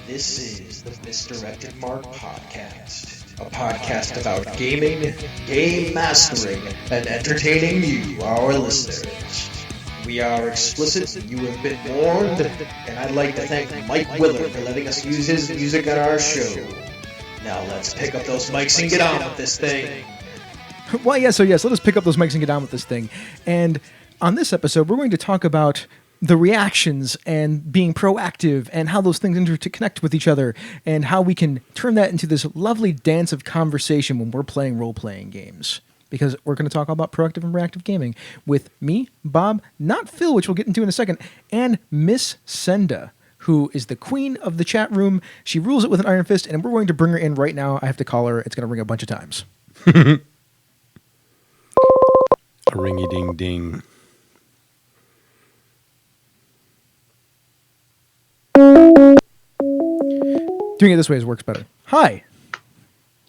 This is the Misdirected Mark Podcast, a podcast about gaming, game mastering, and entertaining you, our listeners. We are explicit, you have been warned, and I'd like to thank Mike Willard for letting us use his music on our show. Now let's pick up those mics and get on with this thing. Well, yes, let us pick up those mics and get on with this thing. And on this episode, we're going to talk about the reactions and being proactive and how those things interconnect with each other and how we can turn that into this lovely dance of conversation when we're playing role-playing games. Because we're going to talk about proactive and reactive gaming with me, Bob, not Phil, which we'll get into in a second, and Miss Senda, who is the queen of the chat room. She rules it with an iron fist, and we're going to bring her in right now. I have to call her. It's going to ring a bunch of times. A ringy-ding-ding. Doing it this way works better. Hi.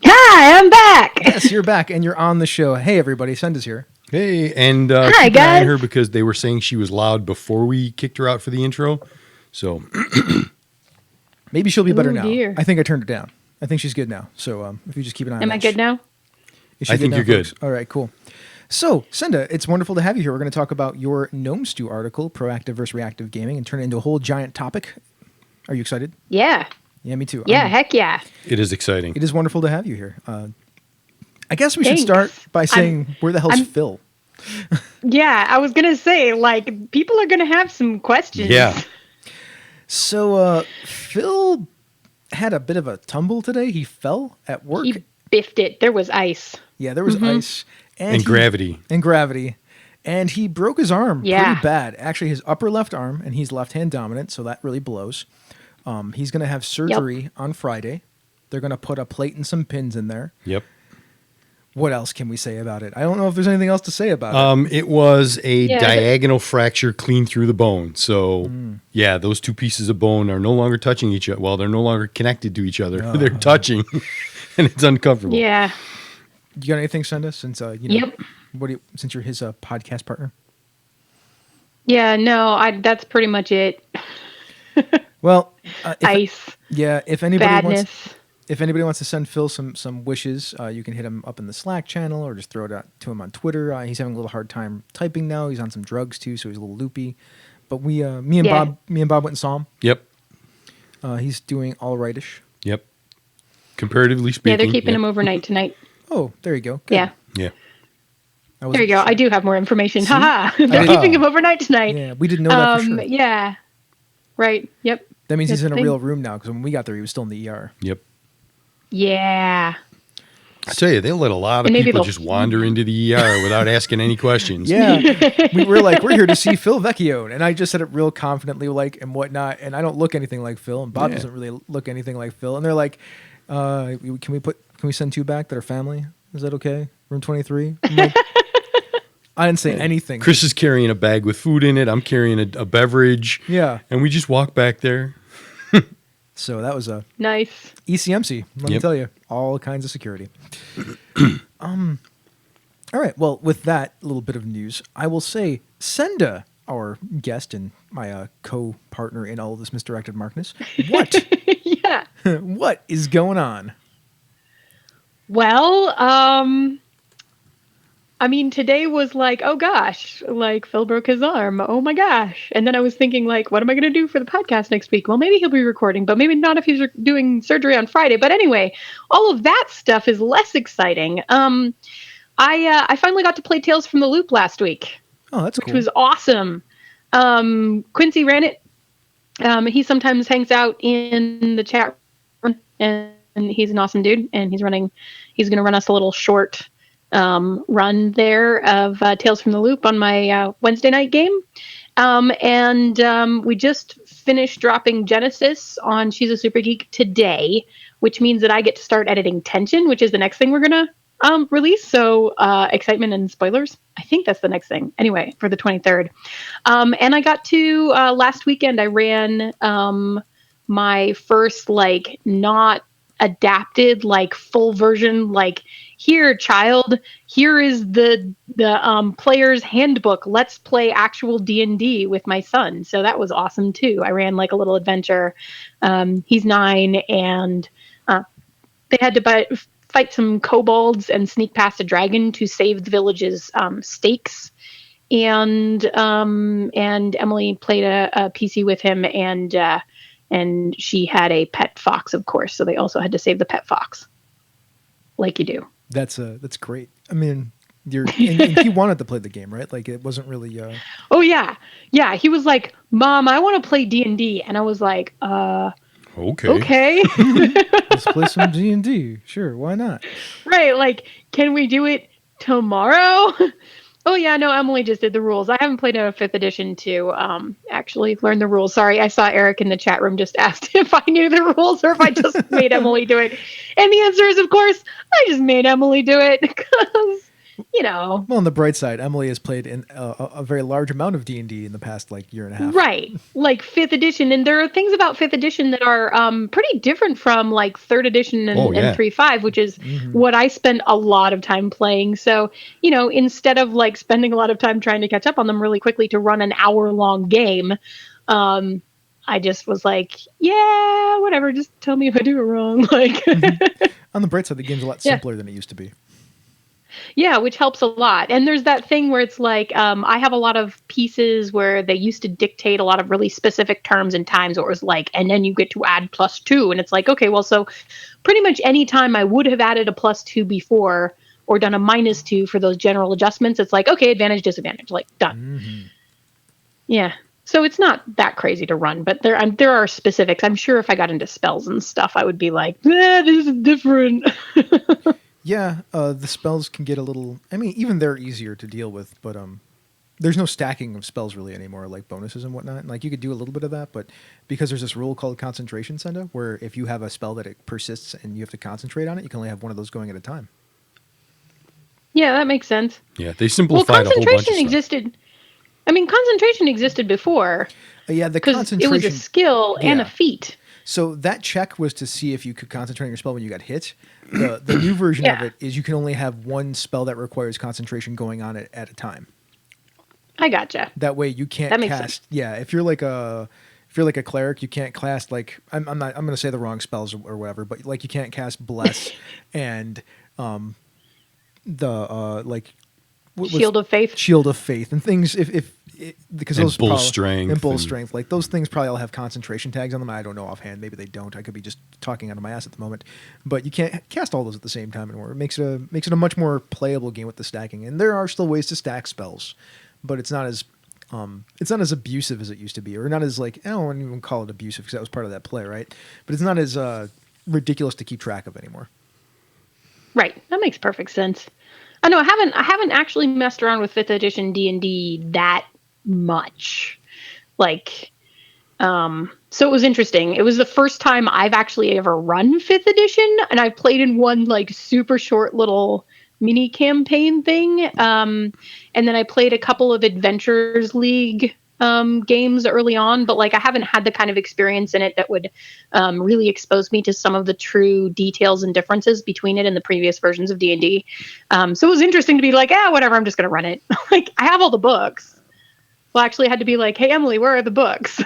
Hi, I'm back. Yes, you're back, and you're on the show. Hey, everybody. Senda's here. Hey, and Hi, keep an eye on guys. her because they were saying she was loud before we kicked her out for the intro. So Maybe she'll be better Ooh, now. dear. I think I turned it down. I think she's good now. So if you just keep an eye on Am that. I good now? Is she I think now, you're good. folks? All right, cool. So, Senda, it's wonderful to have you here. We're going to talk about your Gnome Stew article, Proactive versus Reactive Gaming, and turn it into a whole giant topic. Are you excited? Yeah. Yeah, me too. Yeah, heck yeah. it is exciting. It is wonderful to have you here. I guess we should Thanks. start by saying, where the hell's I'm- Phil? Yeah, I was going to say, like, people are going to have some questions. Yeah. So, Phil had a bit of a tumble today. He fell at work. He biffed it. There was ice. Yeah, there was ice. And gravity. And gravity. And he broke his arm Yeah. pretty bad. Actually, his upper left arm, and he's left-hand dominant, so that really blows. He's going to have surgery on Friday. They're going to put a plate and some pins in there. Yep. What else can we say about it? I don't know if there's anything else to say about it. It was a Yeah, diagonal fracture clean through the bone. So, yeah, those two pieces of bone are no longer touching each other. Well, they're no longer connected to each other. They're touching, and it's uncomfortable. Yeah. You got anything, Senda, since Yep. since you're his podcast partner? Yeah, no, that's pretty much it. Well, Ice. if anybody Badness. wants to send Phil some wishes, you can hit him up in the Slack channel or just throw it out to him on Twitter. He's having a little hard time typing now. He's on some drugs too, so he's a little loopy. But me and Bob went and saw him. Yep. He's doing all rightish. Yep. Comparatively speaking. Yeah, they're keeping yep. him overnight tonight. Oh, there you go. Good. Yeah. Yeah. There you go. I do have more information. See? Haha. They're keeping him overnight tonight. Yeah, we didn't know that for sure. Yeah. Right. Yep. That means he's That's in a the real room now, because when we got there, he was still in the ER. Yep. Yeah. I tell you, they let a lot of And maybe people they'll- just wander into the ER without asking any questions. Yeah, we were like, we're here to see Phil Vecchione, and I just said it real confidently, like, and whatnot, and I don't look anything like Phil, and Bob Yeah. doesn't really look anything like Phil, and they're like, can we send two back that are family? Is that okay? Room 23? I'm like, I didn't say anything. Chris is carrying a bag with food in it. I'm carrying a beverage. Yeah. And we just walk back there. So that was a Nice. ECMC. Let me Yep. tell you, all kinds of security. All right. Well, with that little bit of news, I will say, Senda, our guest and my co-partner in all of this misdirected Markness, what Yeah. what is going on? Well, I mean, today was like, oh gosh, like Phil broke his arm. Oh my gosh. And then I was thinking, like, what am I going to do for the podcast next week? Well, maybe he'll be recording, but maybe not if he's doing surgery on Friday. But anyway, all of that stuff is less exciting. I finally got to play Tales from the Loop last week, Oh, that's which cool. was awesome. Quincy ran it. He sometimes hangs out in the chat room, and he's an awesome dude. And he's going to run us a little short run there of Tales from the Loop on my Wednesday night game. And we just finished dropping Genesis on She's a Super Geek today, which means that I get to start editing Tension, which is the next thing we're going to release. So excitement and spoilers. I think that's the next thing. Anyway, for the 23rd. And I got to, last weekend, I ran my first, like, not adapted like full version, like, here child, here is the player's handbook, let's play actual D&D with my son. So that was awesome too. I ran like a little adventure. He's 9, and they had to fight some kobolds and sneak past a dragon to save the village's stakes. And Emily played a PC with him, and she had a pet fox, of course. So they also had to save the pet fox, like you do. That's great. I mean, and he wanted to play the game, right? Like, it wasn't really. Oh yeah. He was like, "Mom, I want to play D&D," and I was like, Okay. Let's play some D&D. Sure, why not? Right, like, can we do it tomorrow? Oh yeah, no, Emily just did the rules. I haven't played a 5th edition to actually learn the rules. Sorry, I saw Eric in the chat room just asked if I knew the rules or if I just made Emily do it. And the answer is, of course, I just made Emily do it because, Well, on the bright side, Emily has played in a very large amount of D&D in the past, like, year and a half. Right, like 5th edition. And there are things about 5th edition that are pretty different from like 3rd edition and 3.5, which is what I spent a lot of time playing. So, instead of like spending a lot of time trying to catch up on them really quickly to run an hour-long game, I just was like, yeah, whatever, just tell me if I do it wrong. Like, on the bright side, the game's a lot simpler than it used to be. Yeah, which helps a lot. And there's that thing where it's like, I have a lot of pieces where they used to dictate a lot of really specific terms and times, where it was like, and then you get to add +2. And it's like, okay, well, so pretty much any time I would have added a +2 before or done a -2 for those general adjustments, it's like, okay, advantage, disadvantage, like, done. Yeah. So it's not that crazy to run, but there are specifics. I'm sure if I got into spells and stuff, I would be like, this is different. Yeah, the spells can get a little... I mean, even they're easier to deal with, but there's no stacking of spells really anymore, like bonuses and whatnot. And, like, you could do a little bit of that, but because there's this rule called concentration, Senda, where if you have a spell that it persists and you have to concentrate on it, you can only have one of those going at a time. Yeah, that makes sense. Yeah, they simplified a whole bunch of stuff. Concentration existed before. Yeah, the concentration... It was a skill and a feat. So that check was to see if you could concentrate on your spell when you got hit. The new version of it is you can only have one spell that requires concentration going on at a time. I gotcha. That way you can't that makes cast. Sense. Yeah, if you're like a cleric, you can't cast like I'm going to say the wrong spells or whatever, but like you can't cast bless and Shield of Faith and things because and those bull strength and bull strength, like those things probably all have concentration tags on them. I don't know offhand, maybe they don't. I could be just talking out of my ass at the moment, but you can't cast all those at the same time anymore. It makes it a much more playable game with the stacking, and there are still ways to stack spells, but it's not as abusive as it used to be, or not as like, I don't even call it abusive because that was part of that play, right? But it's not as ridiculous to keep track of anymore. Right, that makes perfect sense. I know I haven't actually messed around with 5th edition D&D that much. Like, so it was interesting. It was the first time I've actually ever run 5th edition, and I've played in one like super short little mini campaign thing. And then I played a couple of Adventures League games early on, but like I haven't had the kind of experience in it that would really expose me to some of the true details and differences between it and the previous versions of D&D. So it was interesting to be like, whatever, I'm just going to run it. Like, I have all the books. Well, actually, I had to be like, hey, Emily, where are the books?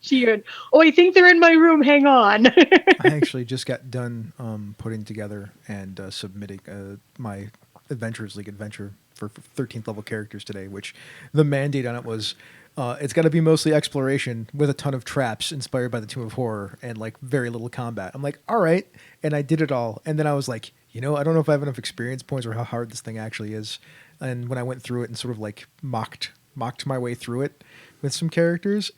She went, I think they're in my room. Hang on. I actually just got done putting together and submitting my Adventures League adventure for 13th level characters today, which the mandate on it was it's got to be mostly exploration with a ton of traps inspired by the Tomb of Horror and like very little combat. I'm like, all right. And I did it all. And then I was like, I don't know if I have enough experience points or how hard this thing actually is. And when I went through it and sort of like mocked my way through it with some characters,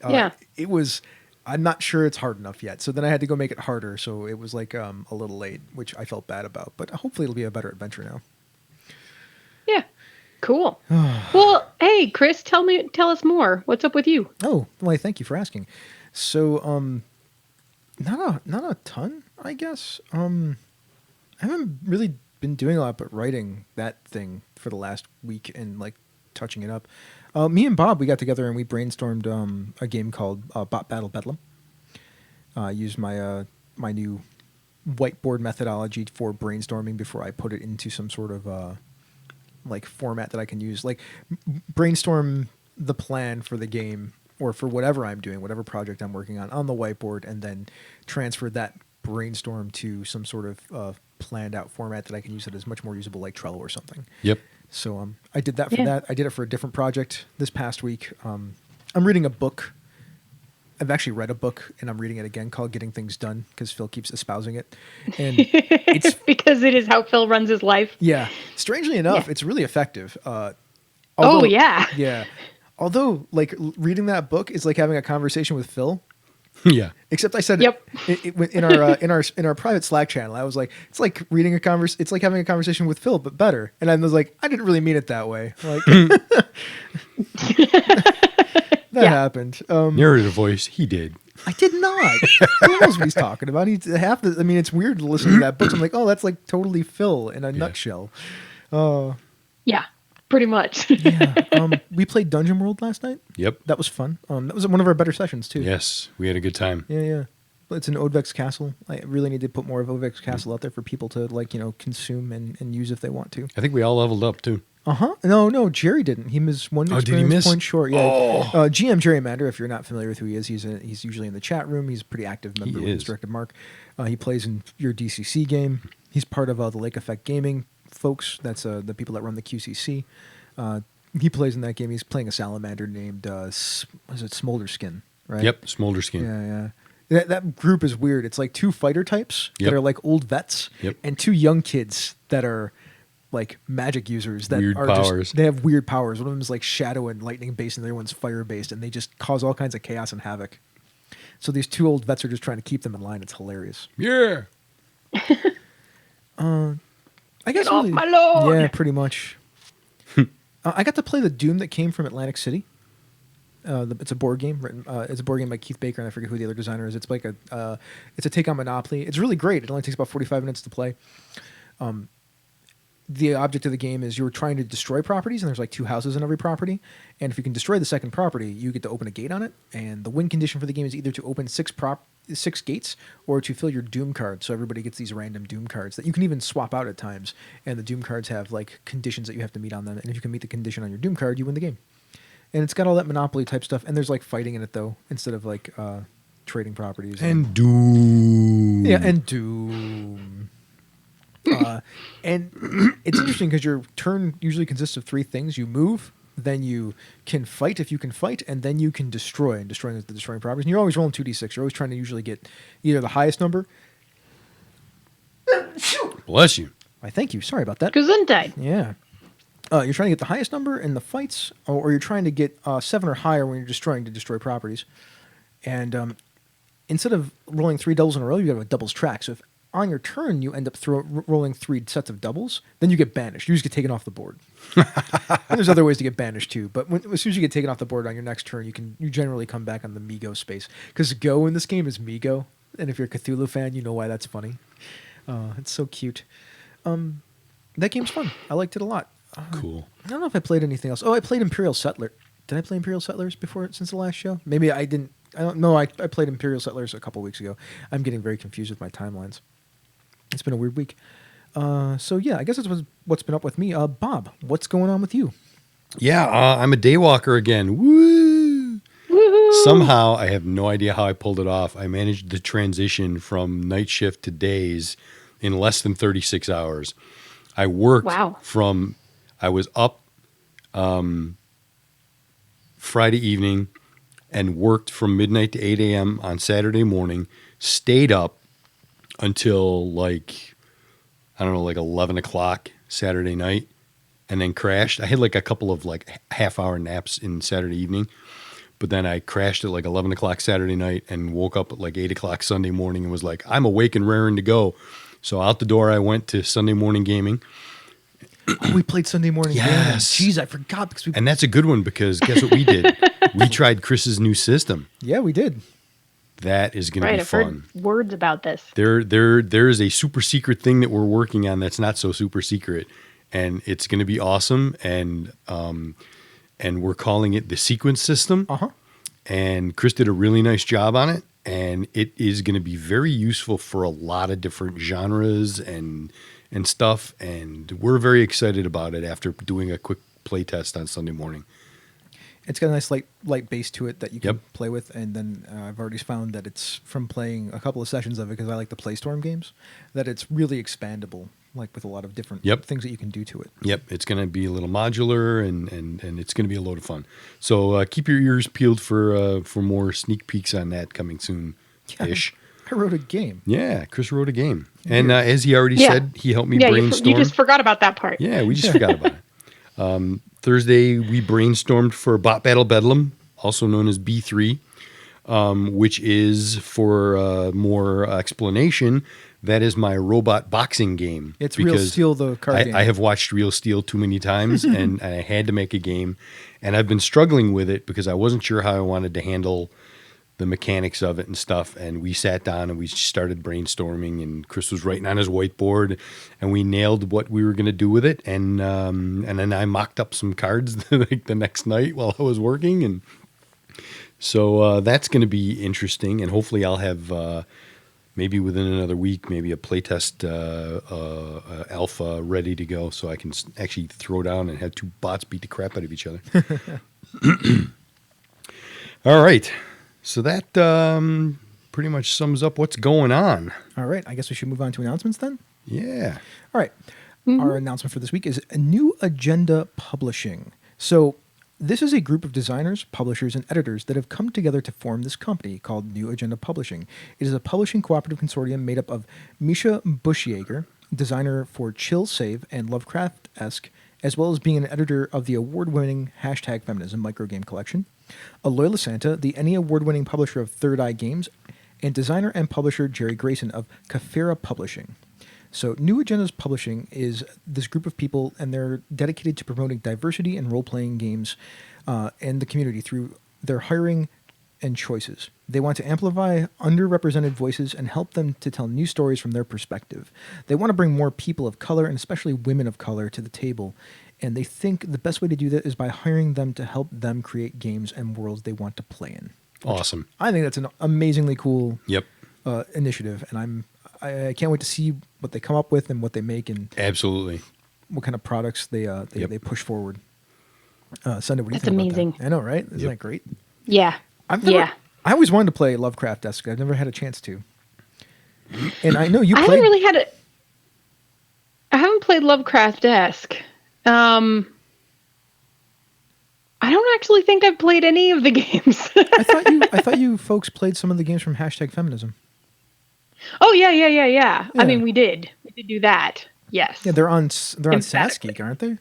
it was, I'm not sure it's hard enough yet. So then I had to go make it harder. So it was like a little late, which I felt bad about, but hopefully it'll be a better adventure now. Yeah. Cool. Well, hey, Chris, tell us more. What's up with you? Oh, well, thank you for asking. So, not a ton, I guess. I haven't really been doing a lot but writing that thing for the last week and like touching it up. Me and Bob, we got together and we brainstormed a game called Bot Battle Bedlam. Used my my new whiteboard methodology for brainstorming before I put it into some sort of like format that I can use. Like brainstorm the plan for the game or for whatever I'm doing, whatever project I'm working on the whiteboard, and then transfer that brainstorm to some sort of planned out format that I can use that is much more usable, like Trello or something. Yep. So I did that for that. I did it for a different project this past week. I'm reading a book. I've actually read a book, and I'm reading it again, called Getting Things Done, because Phil keeps espousing it. And it's because it is how Phil runs his life. Yeah. Strangely enough, it's really effective. Oh, yeah. Yeah. Although, like, reading that book is like having a conversation with Phil. Yeah. Except I said Yep. in our private Slack channel. I was like, it's like reading it's like having a conversation with Phil, but better. And I was like, I didn't really mean it that way. Like that happened. Narrator voice, he did. I did not. Who knows what he's talking about? It's weird to listen to that book. So I'm like, oh, that's like totally Phil in a nutshell. Yeah, pretty much. Yeah. We played Dungeon World last night. Yep. That was fun. That was one of our better sessions too. Yes, we had a good time. Yeah. It's an Odvex Castle. I really need to put more of Odvex Castle out there for people to consume and use if they want to. I think we all leveled up too. No, Jerry didn't. He missed one did he experience miss? point short. Yeah. GM Jerry Mander, if you're not familiar with who he is, he's usually in the chat room. He's a pretty active member with Instructed Mark. He plays in your DCC game. He's part of the Lake Effect Gaming folks. That's the people that run the QCC. He plays in that game. He's playing a salamander named Smolderskin, right? Yep, Smolderskin. Yeah. That group is weird. It's like two fighter types that are like old vets, and two young kids that are like magic users that weird are powers. They have weird powers. One of them is like shadow and lightning based, and the other one's fire based, and they just cause all kinds of chaos and havoc. So these two old vets are just trying to keep them in line. It's hilarious. Yeah. I guess Get off my lawn. Yeah, pretty much. I got to play the Doom that came from Atlantic City. It's a board game written. It's a board game by Keith Baker, and I forget who the other designer is. It's like it's a take on Monopoly. It's really great. It only takes about 45 minutes to play. The object of the game is you're trying to destroy properties, and there's like 2 houses in every property. And if you can destroy the second property, you get to open a gate on it. And the win condition for the game is either to open 6 gates or to fill your Doom card. So everybody gets these random Doom cards that you can even swap out at times. And the Doom cards have like conditions that you have to meet on them. And if you can meet the condition on your Doom card, you win the game. And it's got all that Monopoly type stuff. And there's like fighting in it though, instead of like trading properties. And Doom. Yeah, and Doom. And it's interesting because your turn usually consists of 3 things. You move, then you can fight if you can fight, and then you can destroy. And destroying is the destroying properties. And you're always rolling 2d6. You're always trying to usually get either the highest number. Bless you. Why, thank you. Sorry about that. Gesundheit. Yeah. You're trying to get the highest number in the fights, or you're trying to get 7 or higher when you're destroying to destroy properties. And instead of rolling 3 doubles in a row, you have a doubles track. So if on your turn you end up rolling 3 sets of doubles, then you get banished. You just get taken off the board. And there's other ways to get banished too. But as soon as you get taken off the board on your next turn, you generally come back on the Migo space. Because Go in this game is Migo. And if you're a Cthulhu fan, you know why that's funny. It's so cute. That game's fun. I liked it a lot. Cool. I don't know if I played anything else. Oh, I played Imperial Settler. Did I play Imperial Settlers before since the last show? Maybe I didn't. I don't know. I played Imperial Settlers a couple weeks ago. I'm getting very confused with my timelines. It's been a weird week. So yeah, I guess that's what's been up with me. Bob, what's going on with you? Yeah, I'm a day walker again. Woo! Woohoo! Somehow, I have no idea how I pulled it off. I managed the transition from night shift to days in less than 36 hours. I worked I was up Friday evening and worked from midnight to 8 a.m. on Saturday morning, stayed up until like 11 o'clock Saturday night, and then crashed. I had like a couple of like half-hour naps in Saturday evening, but then I crashed at like 11 o'clock Saturday night and woke up at like 8 o'clock Sunday morning and was like, I'm awake and raring to go. So out the door I went to Sunday morning gaming. Oh, we played Sunday morning gaming. Yes. Jeez, I forgot. And that's a good one because guess what we did? We tried Chris's new system. Yeah, we did. That is going to be I've fun. heard words about this. There is a super secret thing that we're working on that's not so super secret, and it's going to be awesome. And we're calling it the sequence system. Uh-huh. And Chris did a really nice job on it. and it is going to be very useful for a lot of different genres and stuff. And we're very excited about it after doing a quick play test on Sunday morning. It's got a nice light base to it that you can Yep. play with, and then I've already found that it's from playing a couple of sessions of it because I like the Playstorm games, that it's really expandable, like with a lot of different Yep. things that you can do to it. Yep, it's going to be a little modular, and it's going to be a load of fun. So keep your ears peeled for more sneak peeks on that coming soon-ish. I wrote a game. Yeah, Chris wrote a game. And as he already Yeah. said, he helped me Yeah, brainstorm. you just forgot about that part. Yeah, we just forgot about it. Thursday, we brainstormed for Bot Battle Bedlam, also known as B3, which is, for more explanation, that is my robot boxing game. It's Real Steel, the card game. I have watched Real Steel too many times, and I had to make a game. And I've been struggling with it because I wasn't sure how I wanted to handle the mechanics of it and stuff. And we sat down and we started brainstorming, and Chris was writing on his whiteboard, and we nailed what we were going to do with it. And then I mocked up some cards like the next night while I was working. And so that's going to be interesting. And hopefully I'll have maybe within another week, maybe a playtest alpha ready to go, so I can actually throw down and have two bots beat the crap out of each other. All right. So that pretty much sums up what's going on. All right, I guess we should move on to announcements then. Yeah. All right. Our announcement for this week is a New Agenda Publishing. So this is a group of designers, publishers, and editors that have come together to form this company called New Agenda Publishing. It is a publishing cooperative consortium made up of Misha Bushyager, designer for Chill Save and Lovecraft-esque, as well as being an editor of the award-winning #Feminism microgame collection, Aloy Lasanta, the ENnie award-winning publisher of Third Eye Games, and designer and publisher Jerry Grayson of Kafira Publishing. So New Agenda's Publishing is this group of people, and they're dedicated to promoting diversity in role-playing games and the community through their hiring and choices. They want to amplify underrepresented voices and help them to tell new stories from their perspective. They want to bring more people of color, and especially women of color, to the table. And they think the best way to do that is by hiring them to help them create games and worlds they want to play in. Awesome. I think that's an amazingly cool Yep. initiative, and I can't wait to see what they come up with and what they make and Absolutely. what kind of products they push forward. Sunday, what do you That's think amazing. about that? I know, right? Isn't that great? Yeah. I always wanted to play Lovecraft-esque. I've never had a chance to. And I know you I played... haven't really I haven't played Lovecraft-esque. I don't actually think I've played any of the games. I thought you folks played some of the games from #Feminism. Oh yeah. I Yeah. mean, we did do that. Yes. Yeah, they're on Emphatically. SassGeek, aren't they?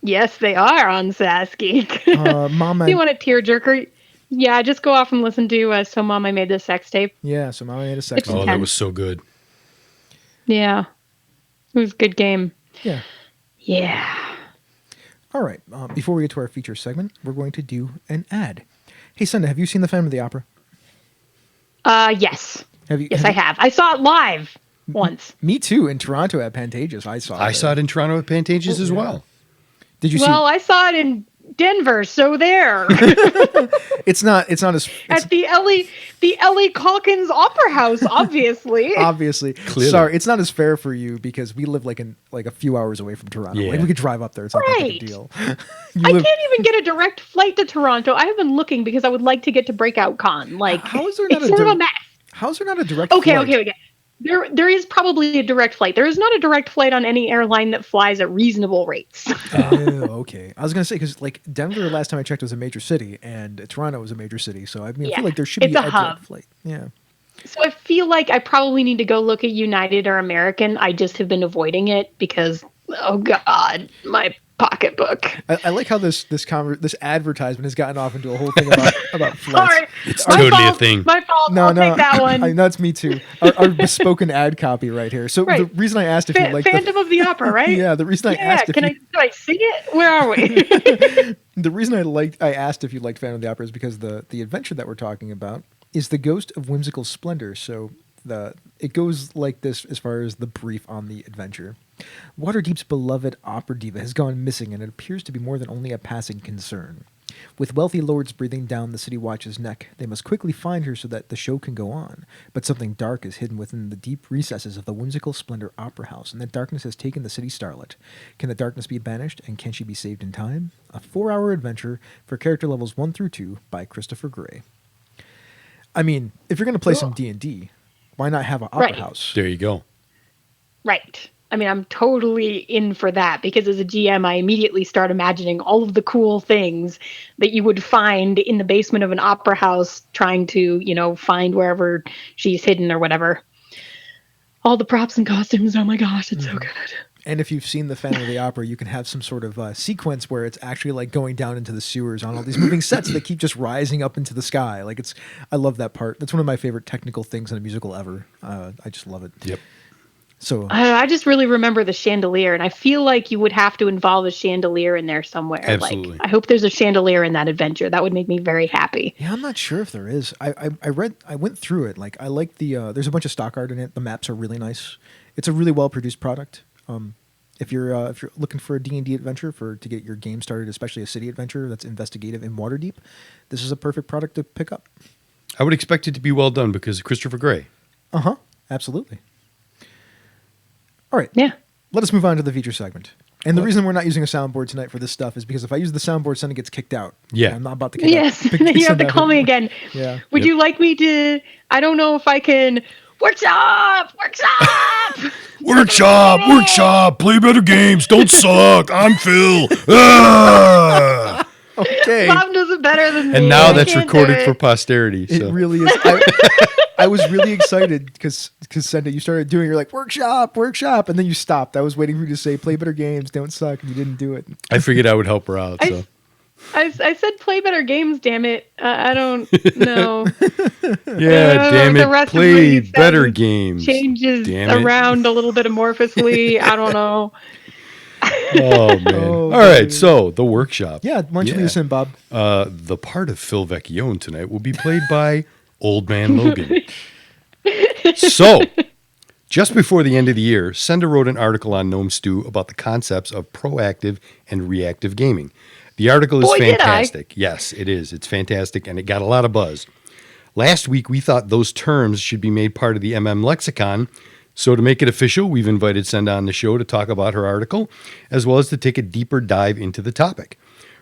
Yes, they are on SassGeek. Mama. Do you want a tearjerker? Yeah, just go off and listen to So Mom, I Made This Sex Tape. Yeah, so Mama made a sex. It's Oh, that intense. was so good. Yeah. It was a good game. Yeah. Yeah. All right. Before we get to our feature segment, we're going to do an ad. Hey, Sunday, have you seen the Phantom of the Opera? Yes. Have you? Yes, I have. I saw it live once. Me too. In Toronto at Pantages, I saw it. I saw it in Toronto at Pantages as well. Did you Well, I saw it in Denver, so there. It's not as At the Ellie Calkins Opera House, obviously. obviously. Clearly. Sorry, it's not as fair for you because we live like a few hours away from Toronto. Yeah. Like we could drive up there. It's not that big Right. a deal. I can't even get a direct flight to Toronto. I have been looking because I would like to get to Breakout Con. Like, How is there it's not a sort of a dir- mess. How's there not a direct Okay. flight? There is probably a direct flight. There is not a direct flight on any airline that flies at reasonable rates. Oh, okay. I was gonna say because like Denver, last time I checked, was a major city, and Toronto was a major city. So I mean, I Yeah. feel like there should be It's a direct hub. flight. Yeah. So I feel like I probably need to go look at United or American. I just have been avoiding it because, oh God, my pocketbook. I like how this advertisement has gotten off into a whole thing about flights. Sorry. It's My totally a fault. thing. My fault. I'll take that one. I know it's me too. Our bespoken ad copy right here. So Right. the reason I asked if you like Phantom of the Opera, right? yeah, the reason I Yeah, asked if can you, I sing it? Where are we? the reason I asked if you liked Phantom of the Opera is because the adventure that we're talking about is the Ghost of Whimsical Splendor. So it goes like this as far as the brief on the adventure. Waterdeep's beloved opera diva has gone missing, and it appears to be more than only a passing concern. With wealthy lords breathing down the city watch's neck, they must quickly find her so that the show can go on. But something dark is hidden within the deep recesses of the whimsical Splendor Opera House, and that darkness has taken the city starlet. Can the darkness be banished, and can she be saved in time? A 4-hour adventure for character levels 1 through 2 by Christopher Gray. I mean, if you're going to play some D&D, why not have an opera house? There you go. Right. I mean, I'm totally in for that because as a GM, I immediately start imagining all of the cool things that you would find in the basement of an opera house trying to, find wherever she's hidden or whatever. All the props and costumes. Oh my gosh, it's so good. And if you've seen the Phantom of the Opera, you can have some sort of sequence where it's actually like going down into the sewers on all these moving sets that keep just rising up into the sky. Like I love that part. That's one of my favorite technical things in a musical ever. I just love it. Yep. So I just really remember the chandelier, and I feel like you would have to involve a chandelier in there somewhere. Absolutely. Like, I hope there's a chandelier in that adventure. That would make me very happy. yeah, I'm not sure if there is. I went through it. Like I like the there's a bunch of stock art in it. The maps are really nice. It's a really well produced product. If you're looking for a D&D adventure to get your game started, especially a city adventure that's investigative in Waterdeep, this is a perfect product to pick up. I would expect it to be well done because of Christopher Gray. Absolutely. All right. Yeah. Let us move on to the feature segment. And the reason we're not using a soundboard tonight for this stuff is because if I use the soundboard, Senda gets kicked out. Yeah. I'm not about to kick Yes. out. You have to call me again. Yeah. Would you like me to? I don't know if I can. Workshop. Workshop, play better games, don't suck. I'm Phil. Ah! Okay. Mom does it better than me. And now I that's can't recorded do for it. posterity. It So. really is. I was really excited because Senda, you started doing, you're like, workshop, and then you stopped. I was waiting for you to say, play better games, don't suck, and you didn't do it. I figured I would help her out. So. I said play better games. Damn it! I don't know. Yeah, damn the it. rest of Play what you better said games. Changes Damn it. around a little bit amorphously. I don't know. Oh, man. Oh, All right, baby. so the workshop. Yeah, why don't you lead us in, Bob? The part of Phil Vecchione tonight will be played by Old Man Logan. So, just before the end of the year, Senda wrote an article on Gnome Stew about the concepts of proactive and reactive gaming. The article is Boy, did I. fantastic. Yes, it is. It's fantastic, and it got a lot of buzz. Last week, we thought those terms should be made part of the MM lexicon. So to make it official, we've invited Senda on the show to talk about her article, as well as to take a deeper dive into the topic.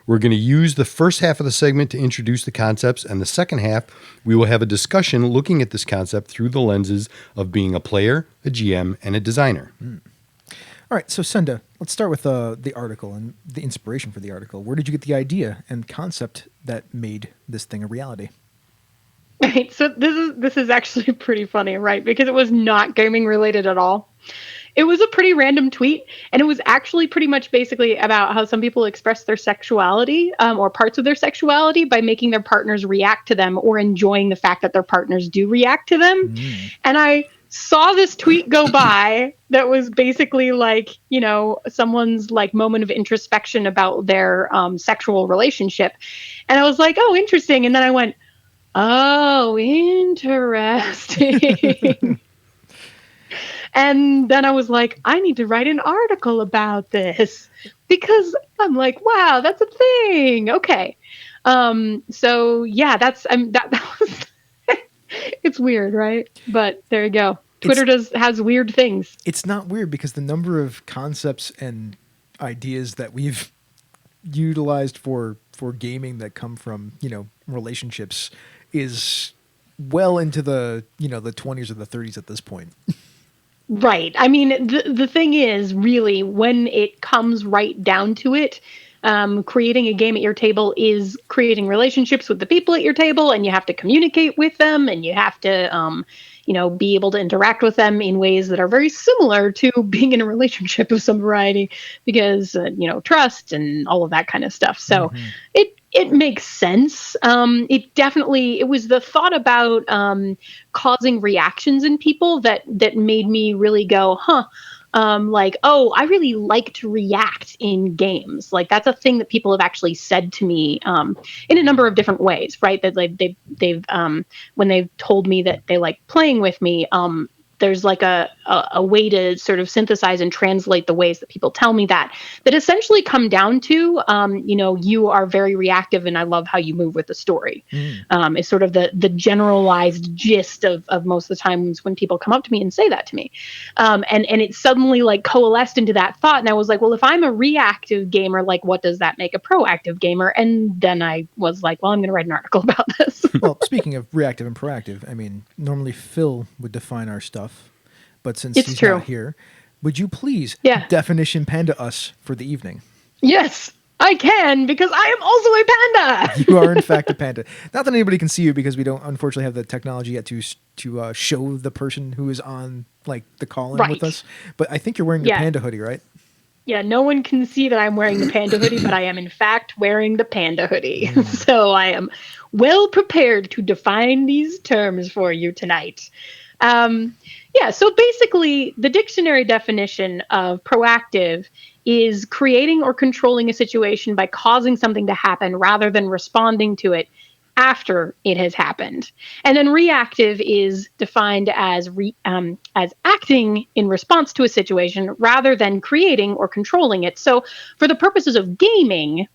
We're going to use the first half of the segment to introduce the concepts, and the second half, we will have a discussion looking at this concept through the lenses of being a player, a GM, and a designer. All right, so Senda, let's start with the article and the inspiration for the article. Where did you get the idea and concept that made this thing a reality? Right. So this is actually pretty funny, right? Because it was not gaming related at all. It was a pretty random tweet, and it was actually pretty much basically about how some people express their sexuality or parts of their sexuality by making their partners react to them or enjoying the fact that their partners do react to them. And I saw this tweet go by that was basically like, someone's like moment of introspection about their sexual relationship. And I was like, oh, interesting. And then I went, oh, interesting. And then I was like, I need to write an article about this because I'm like, wow, that's a thing. Okay. So yeah, that was, it's weird, right? But there you go. Twitter has weird things. It's not weird because the number of concepts and ideas that we've utilized for gaming that come from, relationships is well into the, the 20s or the 30s at this point. Right. I mean, the thing is, really, when it comes right down to it, creating a game at your table is creating relationships with the people at your table, and you have to communicate with them, and you have to, be able to interact with them in ways that are very similar to being in a relationship of some variety, because, trust and all of that kind of stuff. So it makes sense. It was the thought about causing reactions in people that made me really go, like, oh, I really like to react in games. Like that's a thing that people have actually said to me in a number of different ways, right? That they've when they've told me that they like playing with me, there's like a way to sort of synthesize and translate the ways that people tell me that essentially come down to, you are very reactive and I love how you move with the story. Is sort of the generalized gist of most of the times when people come up to me and say that to me. And it suddenly like coalesced into that thought. And I was like, well, if I'm a reactive gamer, like what does that make a proactive gamer? And then I was like, well, I'm going to write an article about this. Well, speaking of reactive and proactive, I mean, normally Phil would define our stuff, but since It's he's true. not here, would you please Yeah. definition panda us for the evening? Yes, I can, because I am also a panda. You are in fact a panda. Not that anybody can see you because we don't unfortunately have the technology yet to show the person who is on like the call in with Right. us. But I think you're wearing the Yeah. panda hoodie, right? Yeah, no one can see that I'm wearing the panda hoodie, but I am in fact wearing the panda hoodie. So I am well prepared to define these terms for you tonight. So basically, the dictionary definition of proactive is creating or controlling a situation by causing something to happen rather than responding to it after it has happened. And then reactive is defined as acting in response to a situation rather than creating or controlling it. So for the purposes of gaming,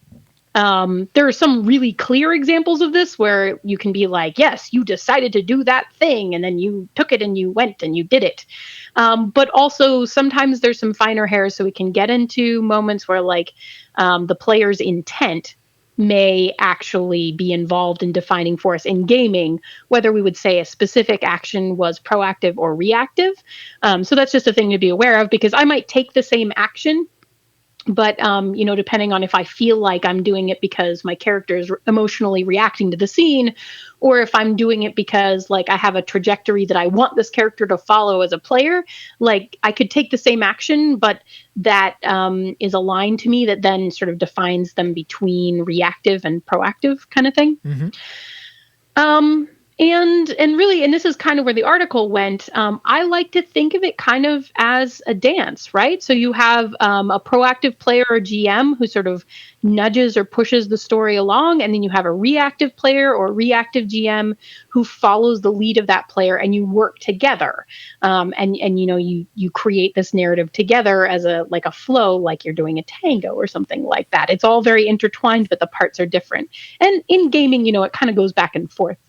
there are some really clear examples of this where you can be like, yes, you decided to do that thing, and then you took it and you went and you did it. But also sometimes there's some finer hairs, so we can get into moments where like the player's intent may actually be involved in defining for us in gaming, whether we would say a specific action was proactive or reactive. So that's just a thing to be aware of, because I might take the same action, but depending on if I feel like I'm doing it because my character is emotionally reacting to the scene, or if I'm doing it because like I have a trajectory that I want this character to follow as a player, like I could take the same action, but that is aligned to me, that then sort of defines them between reactive and proactive kind of thing. And really, and this is kind of where the article went, I like to think of it kind of as a dance, right? So you have a proactive player or GM who sort of nudges or pushes the story along, and then you have a reactive player or reactive GM who follows the lead of that player, and you work together. And you create this narrative together as a flow, like you're doing a tango or something like that. It's all very intertwined, but the parts are different. And in gaming, it kind of goes back and forth.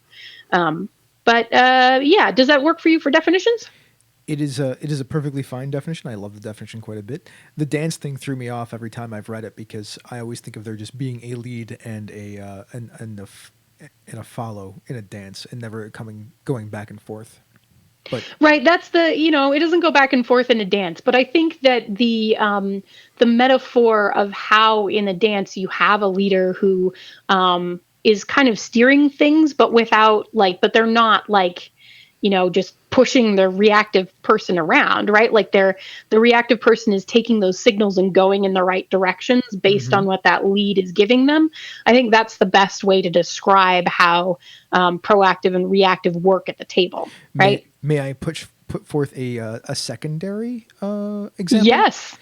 Does that work for you for definitions? It is a perfectly fine definition. I love the definition quite a bit. The dance thing threw me off every time I've read it, because I always think of there just being a lead and a follow in a dance, and never going back and forth. But right, that's it doesn't go back and forth in a dance, but I think that the metaphor of how in a dance you have a leader who is kind of steering things, but but they're not just pushing the reactive person around, right? Like the reactive person is taking those signals and going in the right directions based on what that lead is giving them. I think that's the best way to describe how proactive and reactive work at the table, right? May I put forth a secondary example? Yes.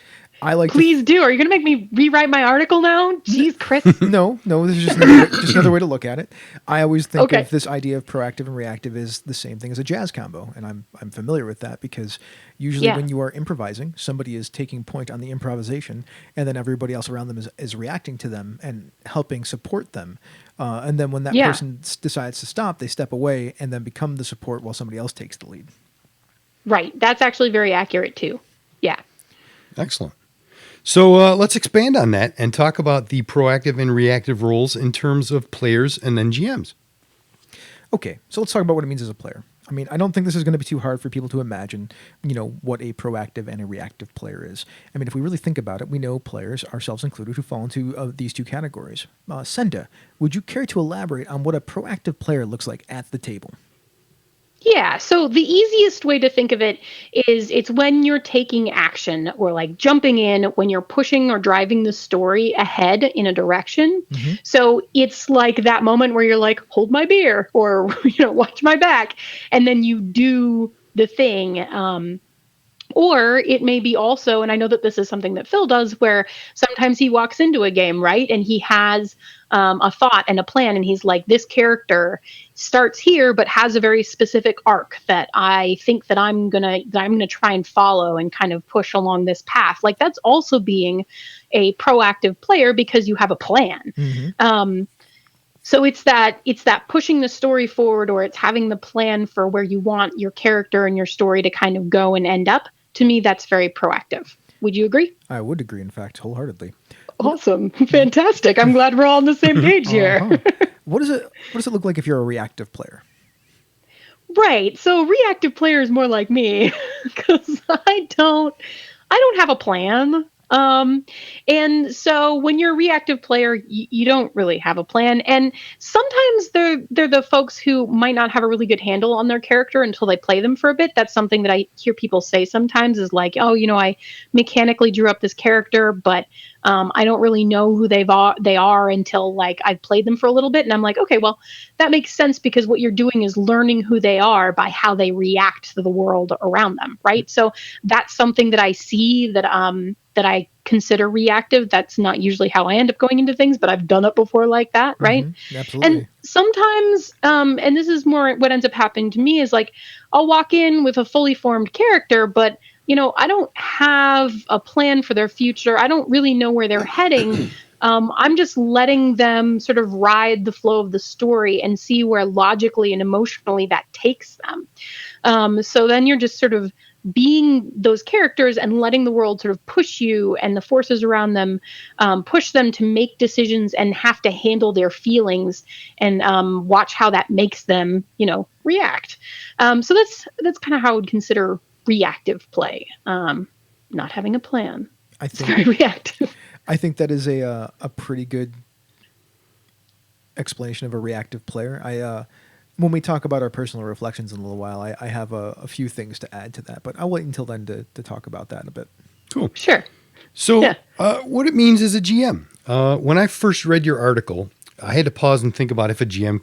Please do. Are you going to make me rewrite my article now? Jeez, Chris. No. This is just another way to look at it. I always think of this idea of proactive and reactive as the same thing as a jazz combo, and I'm familiar with that, because usually when you are improvising, somebody is taking point on the improvisation, and then everybody else around them is reacting to them and helping support them. And then when that person decides to stop, they step away and then become the support while somebody else takes the lead. Right. That's actually very accurate too. Yeah. Excellent. So let's expand on that and talk about the proactive and reactive roles in terms of players and then GMs. Okay, so let's talk about what it means as a player. I mean, I don't think this is going to be too hard for people to imagine, what a proactive and a reactive player is. I mean, if we really think about it, we know players, ourselves included, who fall into these two categories. Senda, would you care to elaborate on what a proactive player looks like at the table? Yeah, so the easiest way to think of it is it's when you're taking action or jumping in, when you're pushing or driving the story ahead in a direction. So it's like that moment where you're like, hold my beer, or watch my back, and then you do the thing Or it may be also, and I know that this is something that Phil does, where sometimes he walks into a game, right? And he has a thought and a plan, and he's like, this character starts here, but has a very specific arc that I think that I'm gonna try and follow and kind of push along this path. Like that's also being a proactive player because you have a plan. So it's that pushing the story forward, or it's having the plan for where you want your character and your story to kind of go and end up. To me, that's very proactive. Would you agree? I would agree, in fact, wholeheartedly. Awesome. Fantastic. I'm glad we're all on the same page here. What does it look like if you're a reactive player? Right. So reactive player is more like me because I don't have a plan. And so when you're a reactive player, you don't really have a plan. And sometimes they're the folks who might not have a really good handle on their character until they play them for a bit. That's something that I hear people say sometimes is like, oh, I mechanically drew up this character, but I don't really know who they are until like I've played them for a little bit. And I'm like, okay, well, that makes sense because what you're doing is learning who they are by how they react to the world around them. Right. So that's something that I see that I consider reactive. That's not usually how I end up going into things, but I've done it before like that, right? Absolutely. And sometimes, and this is more what ends up happening to me is like, I'll walk in with a fully formed character, but I don't have a plan for their future. I don't really know where they're heading. I'm just letting them sort of ride the flow of the story and see where logically and emotionally that takes them. So then you're just sort of being those characters and letting the world sort of push you and the forces around them, push them to make decisions and have to handle their feelings and watch how that makes them, react. So that's kind of how I would consider reactive play. Not having a plan. It's very reactive. I think that is a pretty good explanation of a reactive player. When we talk about our personal reflections in a little while, I have a few things to add to that, but I'll wait until then to talk about that in a bit. Cool. Sure. So what it means as a GM. When I first read your article, I had to pause and think about if a GM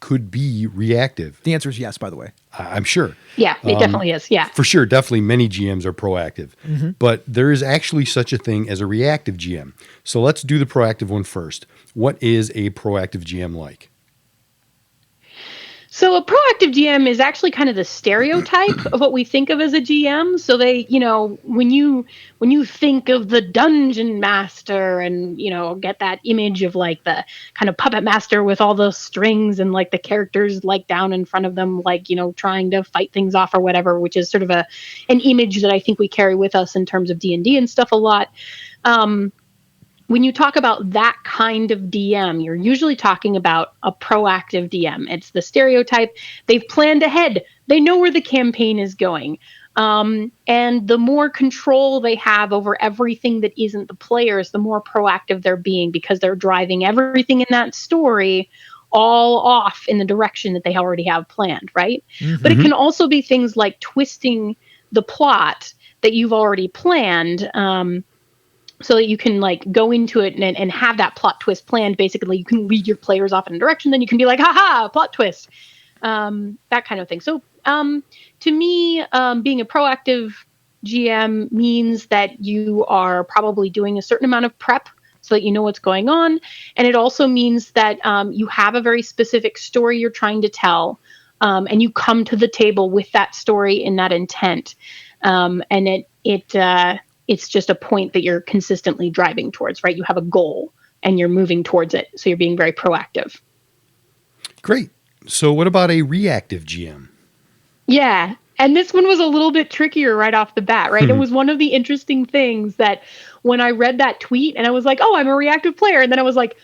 could be reactive. The answer is yes, by the way. I'm sure. Yeah, it definitely is. Yeah. For sure. Definitely many GMs are proactive. But there is actually such a thing as a reactive GM. So let's do the proactive one first. What is a proactive GM like? So a proactive GM is actually kind of the stereotype of what we think of as a GM. So they, when you think of the dungeon master and, get that image of like the kind of puppet master with all those strings and like the characters like down in front of them, like, trying to fight things off or whatever, which is sort of an image that I think we carry with us in terms of D&D and stuff a lot. When you talk about that kind of DM, you're usually talking about a proactive DM. It's the stereotype. They've planned ahead. They know where the campaign is going. And the more control they have over everything that isn't the players, the more proactive they're being because they're driving everything in that story all off in the direction that they already have planned, right? But it can also be things like twisting the plot that you've already planned, so that you can like go into it and have that plot twist planned. Basically, you can lead your players off in a direction, then you can be like, haha, plot twist, that kind of thing. So to me, being a proactive GM means that you are probably doing a certain amount of prep so that you know what's going on. And it also means that you have a very specific story you're trying to tell, and you come to the table with that story in that intent. And it's just a point that you're consistently driving towards, right? You have a goal and you're moving towards it. So you're being very proactive. Great. So what about a reactive GM? Yeah. And this one was a little bit trickier right off the bat, right? It was one of the interesting things that when I read that tweet and I was like, oh, I'm a reactive player. And then I was like,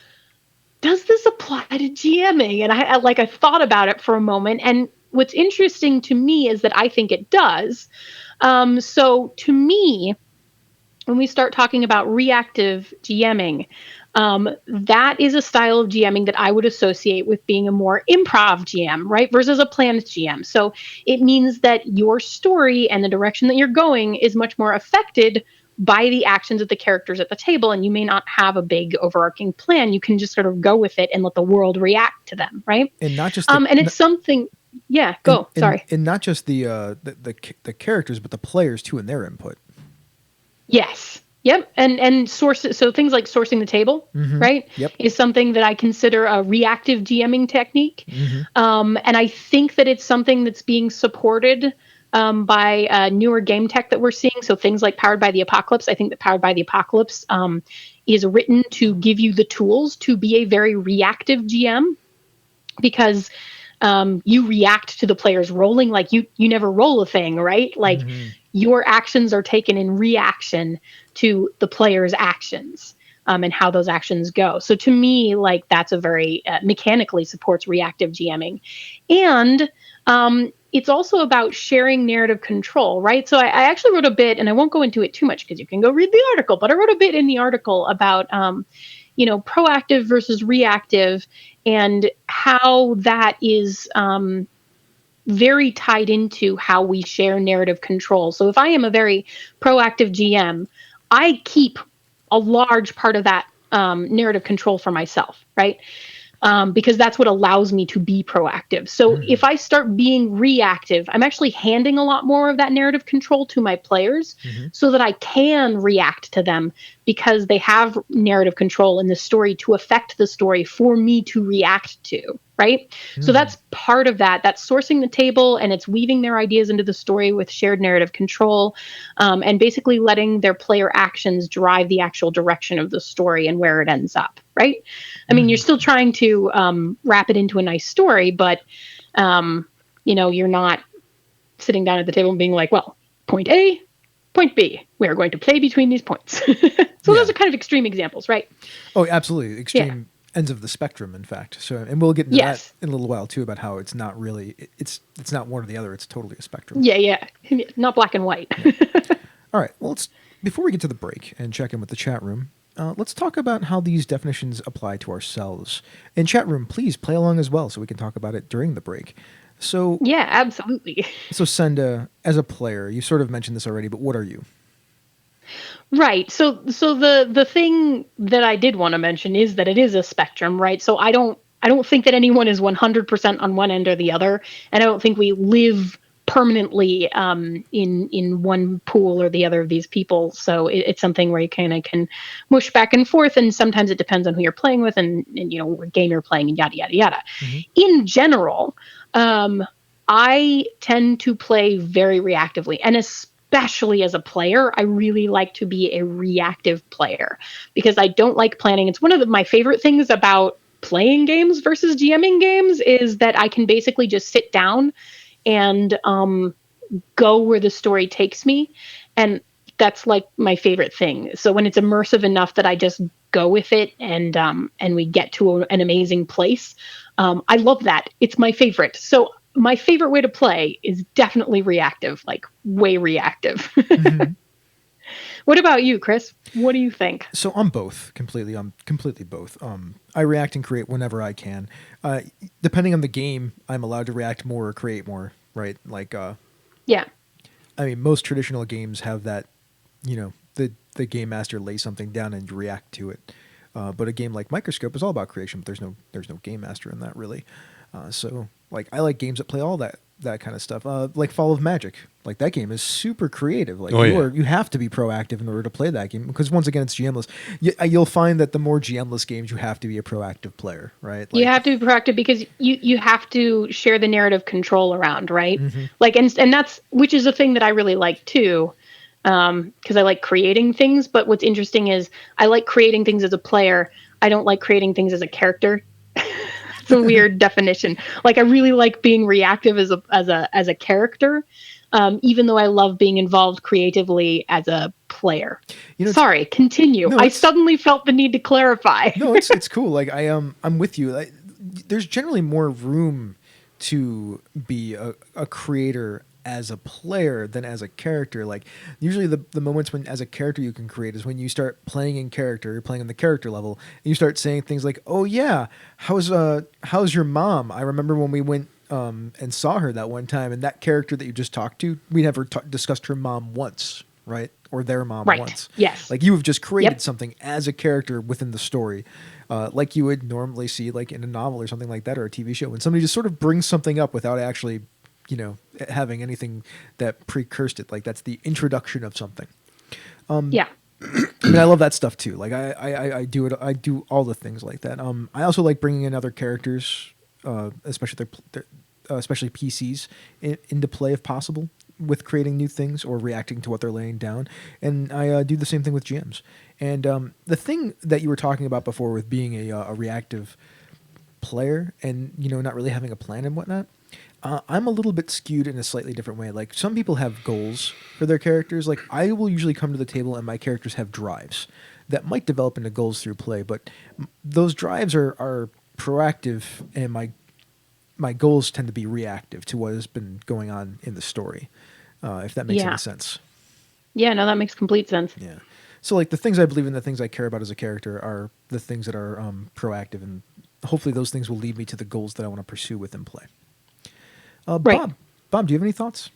does this apply to GMing? And I thought about it for a moment. And what's interesting to me is that I think it does. So to me, when we start talking about reactive GMing, that is a style of GMing that I would associate with being a more improv GM, right? Versus a planned GM. So it means that your story and the direction that you're going is much more affected by the actions of the characters at the table, and you may not have a big overarching plan. You can just sort of go with it and let the world react to them, right? And not just And it's something. Yeah, go. Sorry. And not just the characters, but the players too, and their input. Yes. Yep. And sources. So things like sourcing the table, right? Yep. Is something that I consider a reactive GMing technique. And I think that it's something that's being supported by newer game tech that we're seeing. So things like Powered by the Apocalypse. I think that Powered by the Apocalypse is written to give you the tools to be a very reactive GM, because you react to the players rolling. Like you never roll a thing, right? Like your actions are taken in reaction to the players' actions, and how those actions go. So to me, like that's a very mechanically supports reactive GMing. And it's also about sharing narrative control, right? So I actually wrote a bit, and I won't go into it too much because you can go read the article, but I wrote a bit in the article about proactive versus reactive, and how that is very tied into how we share narrative control. So if I am a very proactive GM, I keep a large part of that narrative control for myself, right? Because that's what allows me to be proactive. So if I start being reactive, I'm actually handing a lot more of that narrative control to my players so that I can react to them, because they have narrative control in the story to affect the story for me to react to. Right. So that's part of that. That's sourcing the table, and it's weaving their ideas into the story with shared narrative control, and basically letting their player actions drive the actual direction of the story and where it ends up. Right. I mean, you're still trying to wrap it into a nice story, but, you're not sitting down at the table and being like, well, point A, point B, we are going to play between these points. So those are kind of extreme examples, right? Oh, absolutely. Extreme ends of the spectrum, in fact. So, and we'll get into that in a little while too, about how it's not really, it's not one or the other. It's totally a spectrum. Yeah. Not black and white. All right. Well, before we get to the break and check in with the chat room, let's talk about how these definitions apply to ourselves. And chat room, please play along as well, so we can talk about it during the break. So yeah, absolutely. So Senda, as a player, you sort of mentioned this already, but what are you? Right. So the thing that I did want to mention is that it is a spectrum, right? So I don't think that anyone is 100% on one end or the other, and I don't think we live permanently in one pool or the other of these people. So it's something where you kind of can mush back and forth, and sometimes it depends on who you're playing with and what game you're playing, and yada yada yada. In general, I tend to play very reactively, and especially as a player, I really like to be a reactive player, because I don't like planning. It's one of my favorite things about playing games versus GMing games is that I can basically just sit down and go where the story takes me. And that's like my favorite thing. So when it's immersive enough that I just go with it and we get to an amazing place, I love that. It's my favorite. So my favorite way to play is definitely reactive, like way reactive. What about you, Chris? What do you think? So I'm both completely. I'm completely both. I react and create whenever I can. Depending on the game, I'm allowed to react more or create more, right? Like, yeah. I mean, most traditional games have that, the game master lays something down and you react to it. But a game like Microscope is all about creation, but there's no game master in that really. So like I like games that play all that kind of stuff. Like Fall of Magic, like that game is super creative. Like you have to be proactive in order to play that game, because once again it's GMless. You'll find that the more GMless games, you have to be a proactive player, right? Like, you have to be proactive because you have to share the narrative control around, right? Like and that's, which is a thing that I really like too. Because I like creating things, but what's interesting is I like creating things as a player. I don't like creating things as a character. It's a weird definition. Like I really like being reactive as a character, even though I love being involved creatively as a player. Sorry, continue. No, I suddenly felt the need to clarify. No, it's cool. Like I'm with you. There's generally more room to be a creator as a player than as a character. Like usually the moments when as a character you can create is when you start playing in character, you're playing on the character level, and you start saying things like, oh yeah, how's your mom? I remember when we went and saw her that one time, and that character that you just talked to, we never discussed her mom once, right? Or their mom Right. once. Yes. Like you have just created Yep. something as a character within the story, like you would normally see like in a novel or something like that, or a TV show, when somebody just sort of brings something up without actually, having anything that precursed it. Like that's the introduction of something. Yeah. I mean, I love that stuff too. Like I do it. I do all the things like that. I also like bringing in other characters, especially especially PCs, into play if possible, with creating new things or reacting to what they're laying down. And I do the same thing with GMs. And the thing that you were talking about before with being a reactive player and not really having a plan and whatnot. I'm a little bit skewed in a slightly different way. Like some people have goals for their characters. Like I will usually come to the table and my characters have drives that might develop into goals through play, but those drives are proactive, and my goals tend to be reactive to what has been going on in the story. If that makes Yeah. any sense. Yeah, no, that makes complete sense. Yeah. So like the things I believe in, the things I care about as a character are the things that are proactive, and hopefully those things will lead me to the goals that I want to pursue within play. Right. Bob, do you have any thoughts?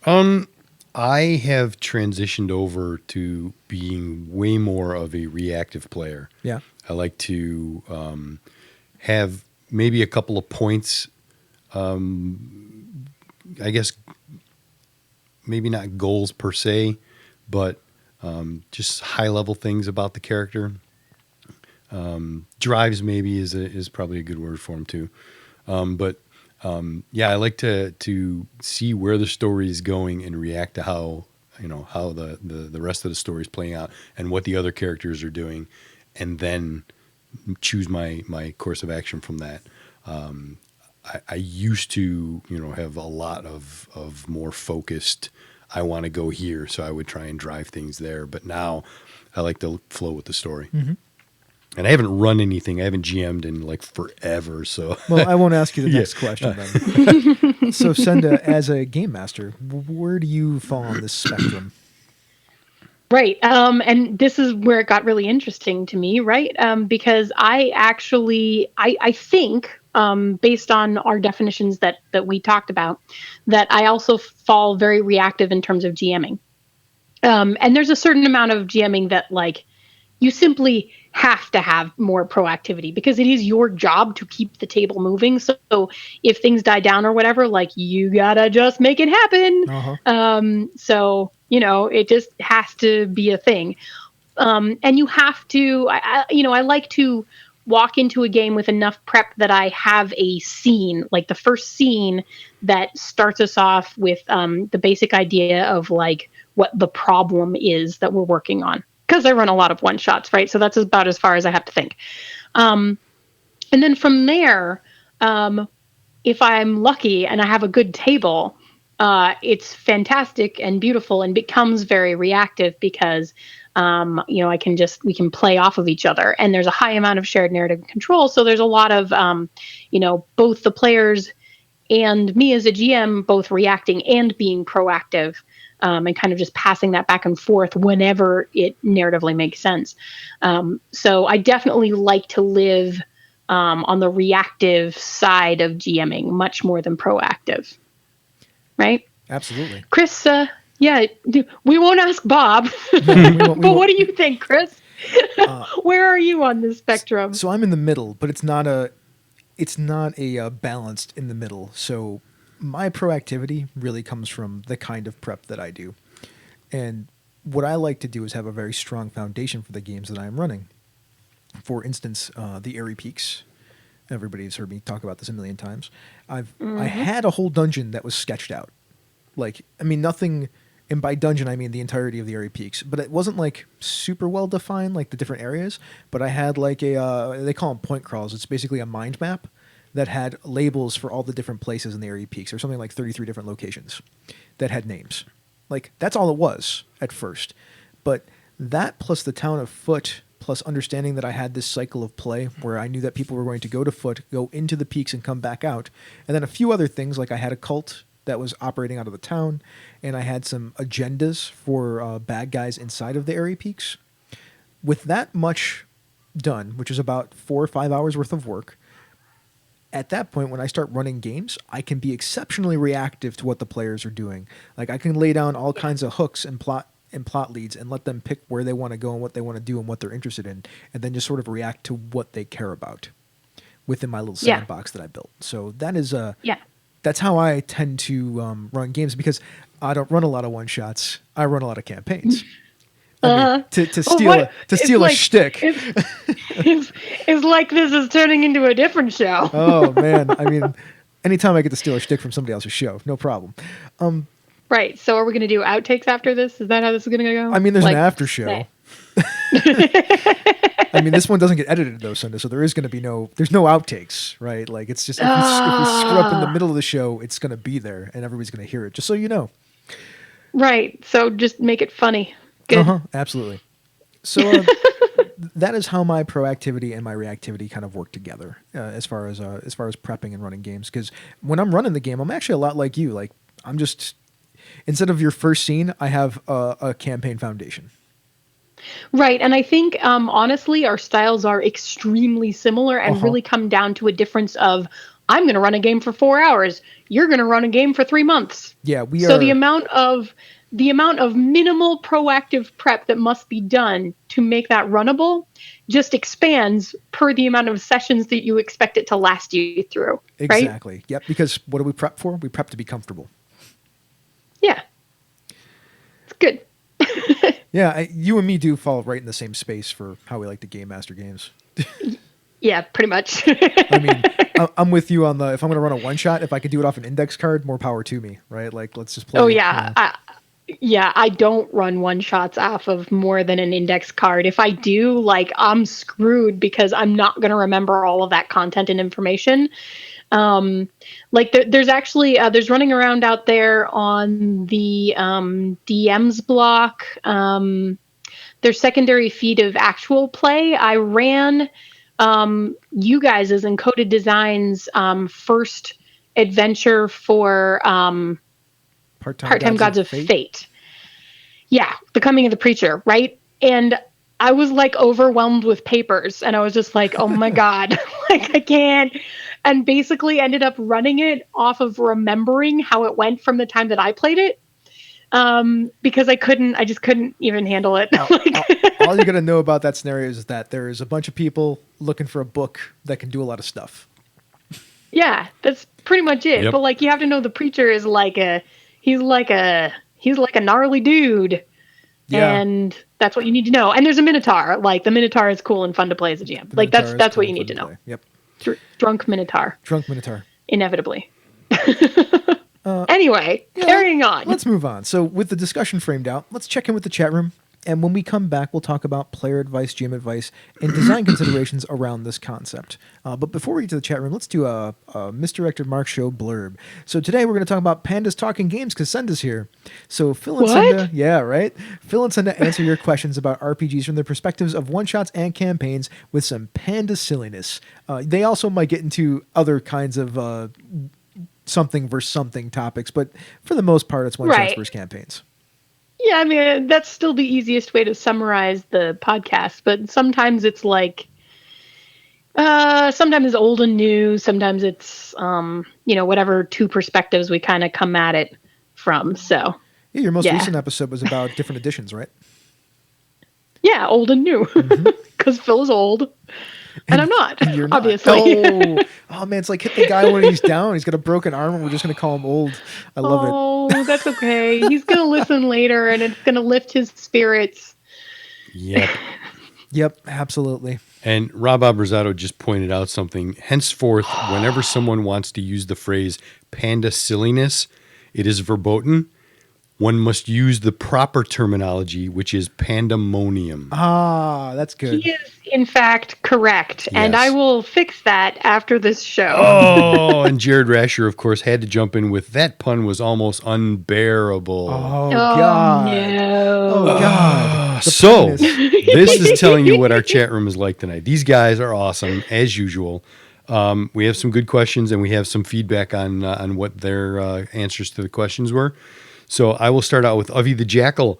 I have transitioned over to being way more of a reactive player. Yeah. I like to have maybe a couple of points. I guess maybe not goals per se, but just high level things about the character. Drives maybe is probably a good word for them too. Yeah, I like to see where the story is going and react to how the rest of the story is playing out and what the other characters are doing, and then choose my course of action from that. I used to have a lot of more focused, I want to go here, so I would try and drive things there. But now I like to flow with the story. Mm-hmm. And I haven't run anything. I haven't GM'd in like forever. So Well, I won't ask you the next question then. So, Senda, as a game master, where do you fall on this spectrum? Right. And this is where it got really interesting to me, right? Because I think, based on our definitions that we talked about, that I also fall very reactive in terms of GMing. And there's a certain amount of GMing that like you simply have to have more proactivity because it is your job to keep the table moving. So if things die down or whatever, like you gotta just make it happen. Uh-huh. So it just has to be a thing. And you have to, I like to walk into a game with enough prep that I have a scene, like the first scene that starts us off with the basic idea of like what the problem is that we're working on. Because I run a lot of one shots, right? So that's about as far as I have to think. And then from there, if I'm lucky and I have a good table, it's fantastic and beautiful and becomes very reactive because, we can play off of each other and there's a high amount of shared narrative control. So there's a lot of, both the players and me as a GM, both reacting and being proactive. And kind of just passing that back and forth whenever it narratively makes sense. So I definitely like to live on the reactive side of GMing much more than proactive. Right? Absolutely. Chris, we won't ask Bob, but what do you think, Chris? Where are you on this spectrum? So I'm in the middle, but it's not a balanced in the middle. So my proactivity really comes from the kind of prep that I do. And what I like to do is have a very strong foundation for the games that I'm running. For instance, the Airy Peaks. Everybody's heard me talk about this a million times. I had a whole dungeon that was sketched out. Nothing, and by dungeon I mean the entirety of the Airy Peaks. But it wasn't like super well defined, like the different areas. But I had like they call them point crawls. It's basically a mind map that had labels for all the different places in the Airy Peaks. There's something like 33 different locations that had names. Like, that's all it was at first. But that plus the town of Foot, plus understanding that I had this cycle of play where I knew that people were going to go to Foot, go into the peaks and come back out. And then a few other things, like I had a cult that was operating out of the town, and I had some agendas for bad guys inside of the Airy Peaks. With that much done, which is about 4 or 5 hours worth of work, at that point, when I start running games, I can be exceptionally reactive to what the players are doing. Like, I can lay down all kinds of hooks and plot and plot leads and let them pick where they want to go and what they want to do and what they're interested in, and then just sort of react to what they care about within my little sandbox that I built. So that is that's how I tend to run games, because I don't run a lot of one shots. I run a lot of campaigns. I mean, to steal a shtick. It's like this is turning into a different show. Oh man, I mean, anytime I get to steal a shtick from somebody else's show, no problem. Right. So are we going to do outtakes after this? Is that how this is going to go? I mean, there's an after show. I mean, this one doesn't get edited though, Sunday, so there is going to be there's no outtakes, right? Like, it's just if we screw up in the middle of the show, it's going to be there and everybody's going to hear it. Just so you know. Right. So just make it funny. Good. Absolutely. So that is how my proactivity and my reactivity kind of work together as far as prepping and running games. Because when I'm running the game, I'm actually a lot like you. Like, I'm just, instead of your first scene, I have a campaign foundation. Right. And I think, honestly, our styles are extremely similar and really come down to a difference of, I'm going to run a game for 4 hours. You're going to run a game for 3 months. Yeah, we are. So the amount of minimal proactive prep that must be done to make that runnable just expands per the amount of sessions that you expect it to last you through. Exactly. Right? Yep. Because what do we prep for? We prep to be comfortable. Yeah. It's good. Yeah. You and me do fall right in the same space for how we like to game master games. Yeah, pretty much. I mean, I'm with you on if I'm going to run a one shot, if I could do it off an index card, more power to me, right? Like, let's just play. Oh, yeah. I don't run one shots off of more than an index card. If I do, like, I'm screwed because I'm not going to remember all of that content and information. Like there's actually, there's running around out there on the DMs block. There's secondary feed of actual play. I ran you guys' as Encoded Designs first adventure for Part-Time Gods of Fate. Yeah, The Coming of the Preacher, right? And I was like overwhelmed with papers, and I was just like, oh my God, like I can't. And basically ended up running it off of remembering how it went from the time that I played it. Because I just couldn't even handle it. All you got to know about that scenario is that there is a bunch of people looking for a book that can do a lot of stuff. Yeah, that's pretty much it. Yep. But like, you have to know the preacher is he's like a gnarly dude. Yeah. And that's what you need to know. And there's a Minotaur. Like, the Minotaur is cool and fun to play as a GM. Like, that's what you need to know. Yep. Drunk Minotaur. Inevitably. Anyway, carrying on. Let's move on. So with the discussion framed out, let's check in with the chat room. And when we come back, we'll talk about player advice, GM advice, and design considerations around this concept. But before we get to the chat room, let's do a Misdirected Mark Show blurb. So today we're going to talk about Pandas Talking Games because Senda's here. So Phil and Senda, yeah, right? Phil and Senda answer your questions about RPGs from the perspectives of one-shots and campaigns with some panda silliness. They also might get into other kinds of something versus something topics, but for the most part, it's one-shots versus campaigns. Yeah, I mean, that's still the easiest way to summarize the podcast, but sometimes it's like, sometimes it's old and new, sometimes it's, whatever two perspectives we kind of come at it from, so. Yeah, your most recent episode was about different editions, right? Yeah, old and new, because Phil is old. And I'm not, and you're not. Obviously. Oh, man, it's like hit the guy when he's down. He's got a broken arm, and we're just going to call him old. I love it. Oh, that's okay. He's going to listen later, and it's going to lift his spirits. Yep, absolutely. And Rob Abrazato just pointed out something. Henceforth, whenever someone wants to use the phrase panda silliness, it is verboten. One must use the proper terminology, which is pandemonium. Ah, that's good. He is, in fact, correct. Yes. And I will fix that after this show. Oh, and Jared Rasher, of course, had to jump in with that pun was almost unbearable. Oh God. No. Oh, God. So, this is telling you what our chat room is like tonight. These guys are awesome, as usual. We have some good questions, and we have some feedback on what their answers to the questions were. So I will start out with Avi the Jackal.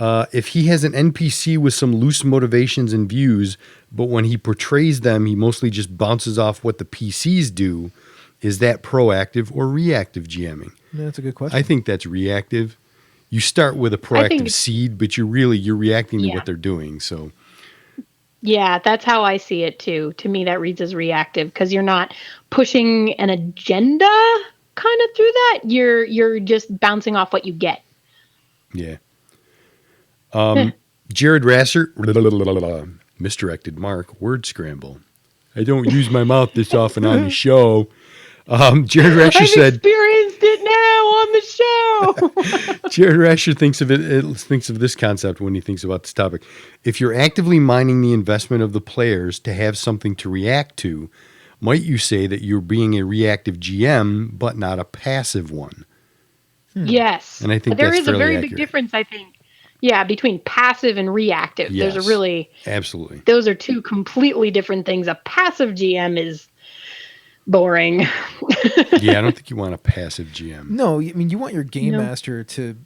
If he has an NPC with some loose motivations and views, but when he portrays them, he mostly just bounces off what the PCs do, is that proactive or reactive GMing? Yeah, that's a good question. I think that's reactive. you start with a proactive seed, but you're reacting to Yeah. what they're doing. So Yeah, that's how I see it too. To me, that reads as reactive because you're not pushing an agenda kind of through that. You're just bouncing off what you get. yeah. Jared Rasser, misdirected Mark, word scramble. I don't use my mouth this often on the show. Jared Rasher I've said, experienced it now on the show. Jared Rasher thinks of this concept when he thinks about this topic. If you're actively mining the investment of the players to have something to react to, might you say that you're being a reactive GM, but not a passive one? Yes. And I think there that's is a very accurate. big difference, I think. Yeah, between passive and reactive. Yes, There's a really absolutely. Those are two completely different things. A passive GM is boring. Yeah, I don't think you want a passive GM. No, I mean you want your game master to,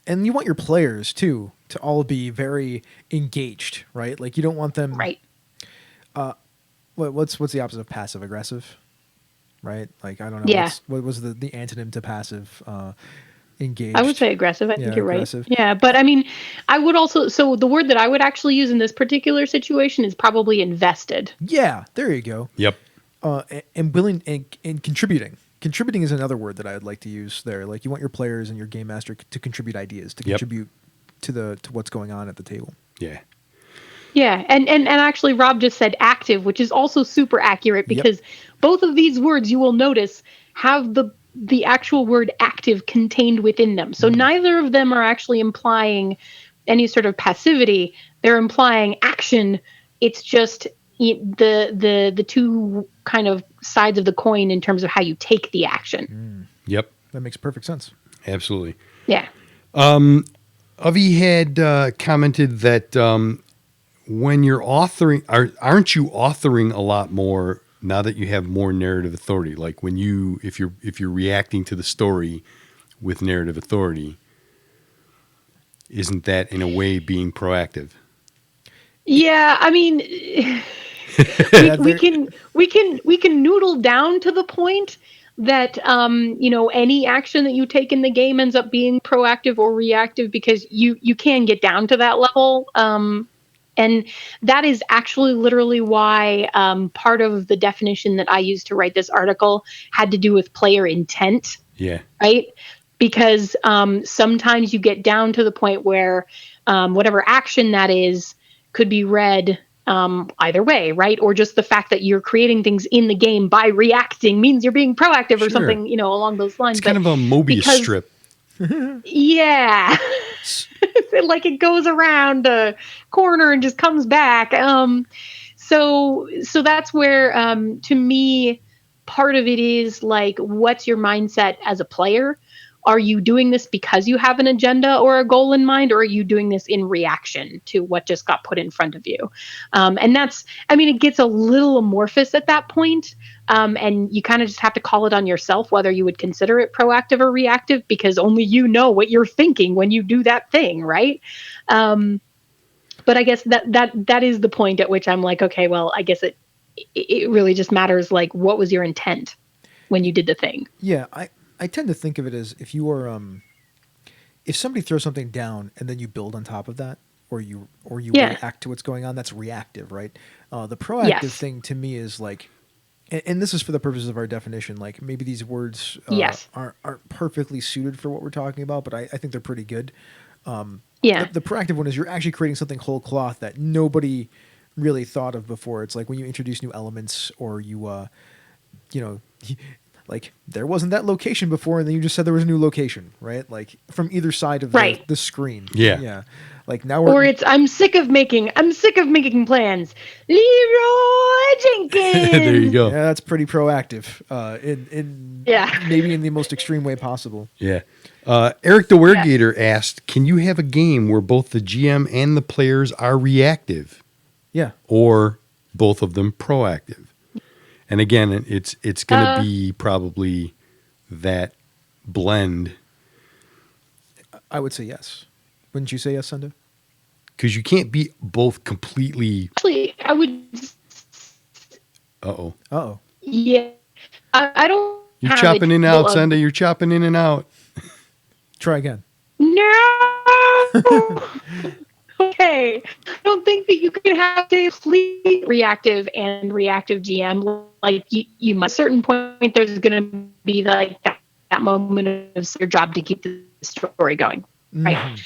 and you want your players too, to all be very engaged, right? Like you don't want them. Right. What's the opposite of passive aggressive? Right? Like I don't know. Yeah. What was the antonym to passive? Engaged. I would say aggressive. I think you're aggressive. right. Yeah, but I mean, I would also. So the word that I would actually use in this particular situation is probably invested. Yeah, there you go. Yep. And willing and contributing. Contributing is another word that I would like to use there. Like you want your players and your game master to contribute ideas, to contribute to what's going on at the table. Yeah. Yeah, and actually Rob just said active, which is also super accurate because both of these words you will notice have the actual word active contained within them. So neither of them are actually implying any sort of passivity. They're implying action. It's just the two kind of sides of the coin in terms of how you take the action. Yep. That makes perfect sense. Absolutely. Yeah. Avi had commented that when you're authoring, aren't you authoring a lot more now that you have more narrative authority? Like if you're reacting to the story with narrative authority, isn't that in a way being proactive? Yeah, I mean, we can noodle down to the point that any action that you take in the game ends up being proactive or reactive because you can get down to that level. And that is actually literally why part of the definition that I used to write this article had to do with player intent. Yeah. Right? Because sometimes you get down to the point where whatever action that is could be read either way, right? Or just the fact that you're creating things in the game by reacting means you're being proactive or something, along those lines. It's kind of a Mobius strip. Yeah. Like it goes around a corner and just comes back. So that's where, to me, part of it is like, what's your mindset as a player? Are you doing this because you have an agenda or a goal in mind, or are you doing this in reaction to what just got put in front of you? And it gets a little amorphous at that point. And you kind of just have to call it on yourself, whether you would consider it proactive or reactive, because only you know what you're thinking when you do that thing, right? But I guess that is the point at which I'm like, okay, well, I guess it really just matters, like, what was your intent when you did the thing? Yeah, I tend to think of it as if you are, if somebody throws something down and then you build on top of that, or you react to what's going on, that's reactive, right? The proactive thing to me is like, and this is for the purposes of our definition, like maybe these words aren't perfectly suited for what we're talking about, but I think they're pretty good. The proactive one is you're actually creating something whole cloth that nobody really thought of before. It's like when you introduce new elements, or like there wasn't that location before, and then you just said there was a new location, right? Like from either side of the screen. Yeah. Like now I'm sick of making plans. Leroy Jenkins. There you go. Yeah, that's pretty proactive. Maybe in the most extreme way possible. Yeah. Eric the Weregator asked, can you have a game where both the GM and the players are reactive? Yeah. Or both of them proactive? And again, it's going to be probably that blend. I would say yes. Wouldn't you say yes, Sunda? Because you can't be both completely. Actually, I would. Uh-oh. Yeah. I don't. You're chopping in and out, Sunda. You're chopping in and out. Try again. No. Okay. I don't think that you can have a complete reactive and reactive GM. Like you must, at a certain point, there's going to be like that moment of your job to keep the story going, right?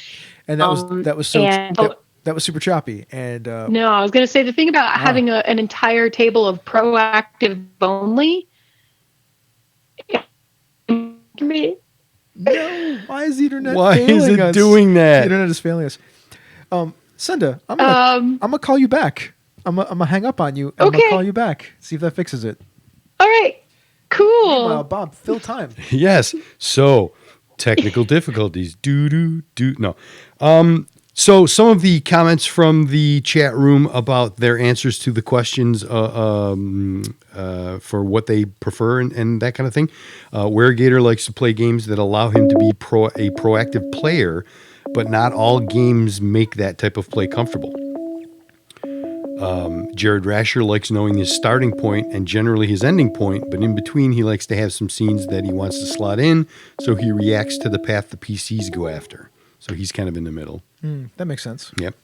And that was so and that was super choppy. And no, I was going to say the thing about having an entire table of proactive only. No, why is the internet Why failing is it us? doing that? The internet is failing us. Senda, I'm gonna call you back. I'm gonna hang up on you. And I'm gonna call you back. See if that fixes it. All right. Cool. Meanwhile, Bob, fill time. Yes. So technical difficulties. No. So some of the comments from the chat room about their answers to the questions for what they prefer and that kind of thing. Waregator likes to play games that allow him to be a proactive player, but not all games make that type of play comfortable. Jared Rasher likes knowing his starting point and generally his ending point, but in between he likes to have some scenes that he wants to slot in, so he reacts to the path the PCs go after. So he's kind of in the middle. That makes sense. Yep.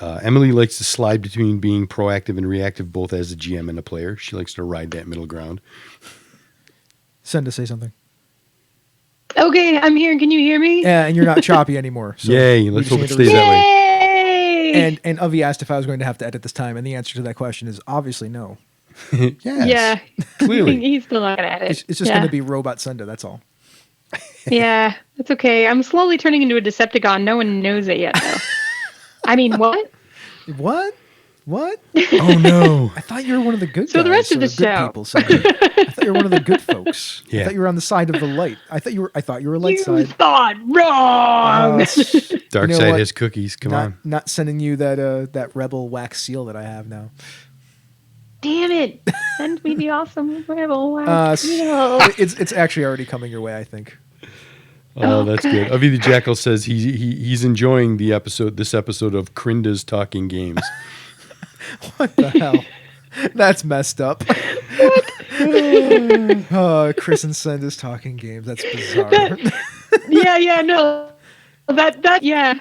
Emily likes to slide between being proactive and reactive both as a GM and a player. She likes to ride that middle ground. Send to say something. Okay, I'm here. Can you hear me? Yeah, and you're not choppy anymore. So Yay, let's hope it stays that way. And Avi asked if I was going to have to edit this time, and the answer to that question is obviously no. Yes. Yeah. Clearly. He's still not going to edit. It's just going to be Robot Senda, that's all. Yeah, that's okay. I'm slowly turning into a Decepticon. No one knows it yet, though. I mean, what? What? Oh, no. I thought you were one of the good guys. So the rest of the good show. People, Senda. I thought you were one of the good folks. Yeah. I thought you were on the side of the light. I thought you were light You side. thought wrong. Dark You know side what? has cookies. Come on. Not sending you that rebel wax seal that I have now. Damn it. Send me the awesome rebel wax. It's actually already coming your way, I think. Oh, that's good. Avi the Jackal says he's enjoying this episode of Krinda's Talking Games. What the hell? That's messed up. Chris and Senda's Talking Games. That's bizarre. No. Yeah.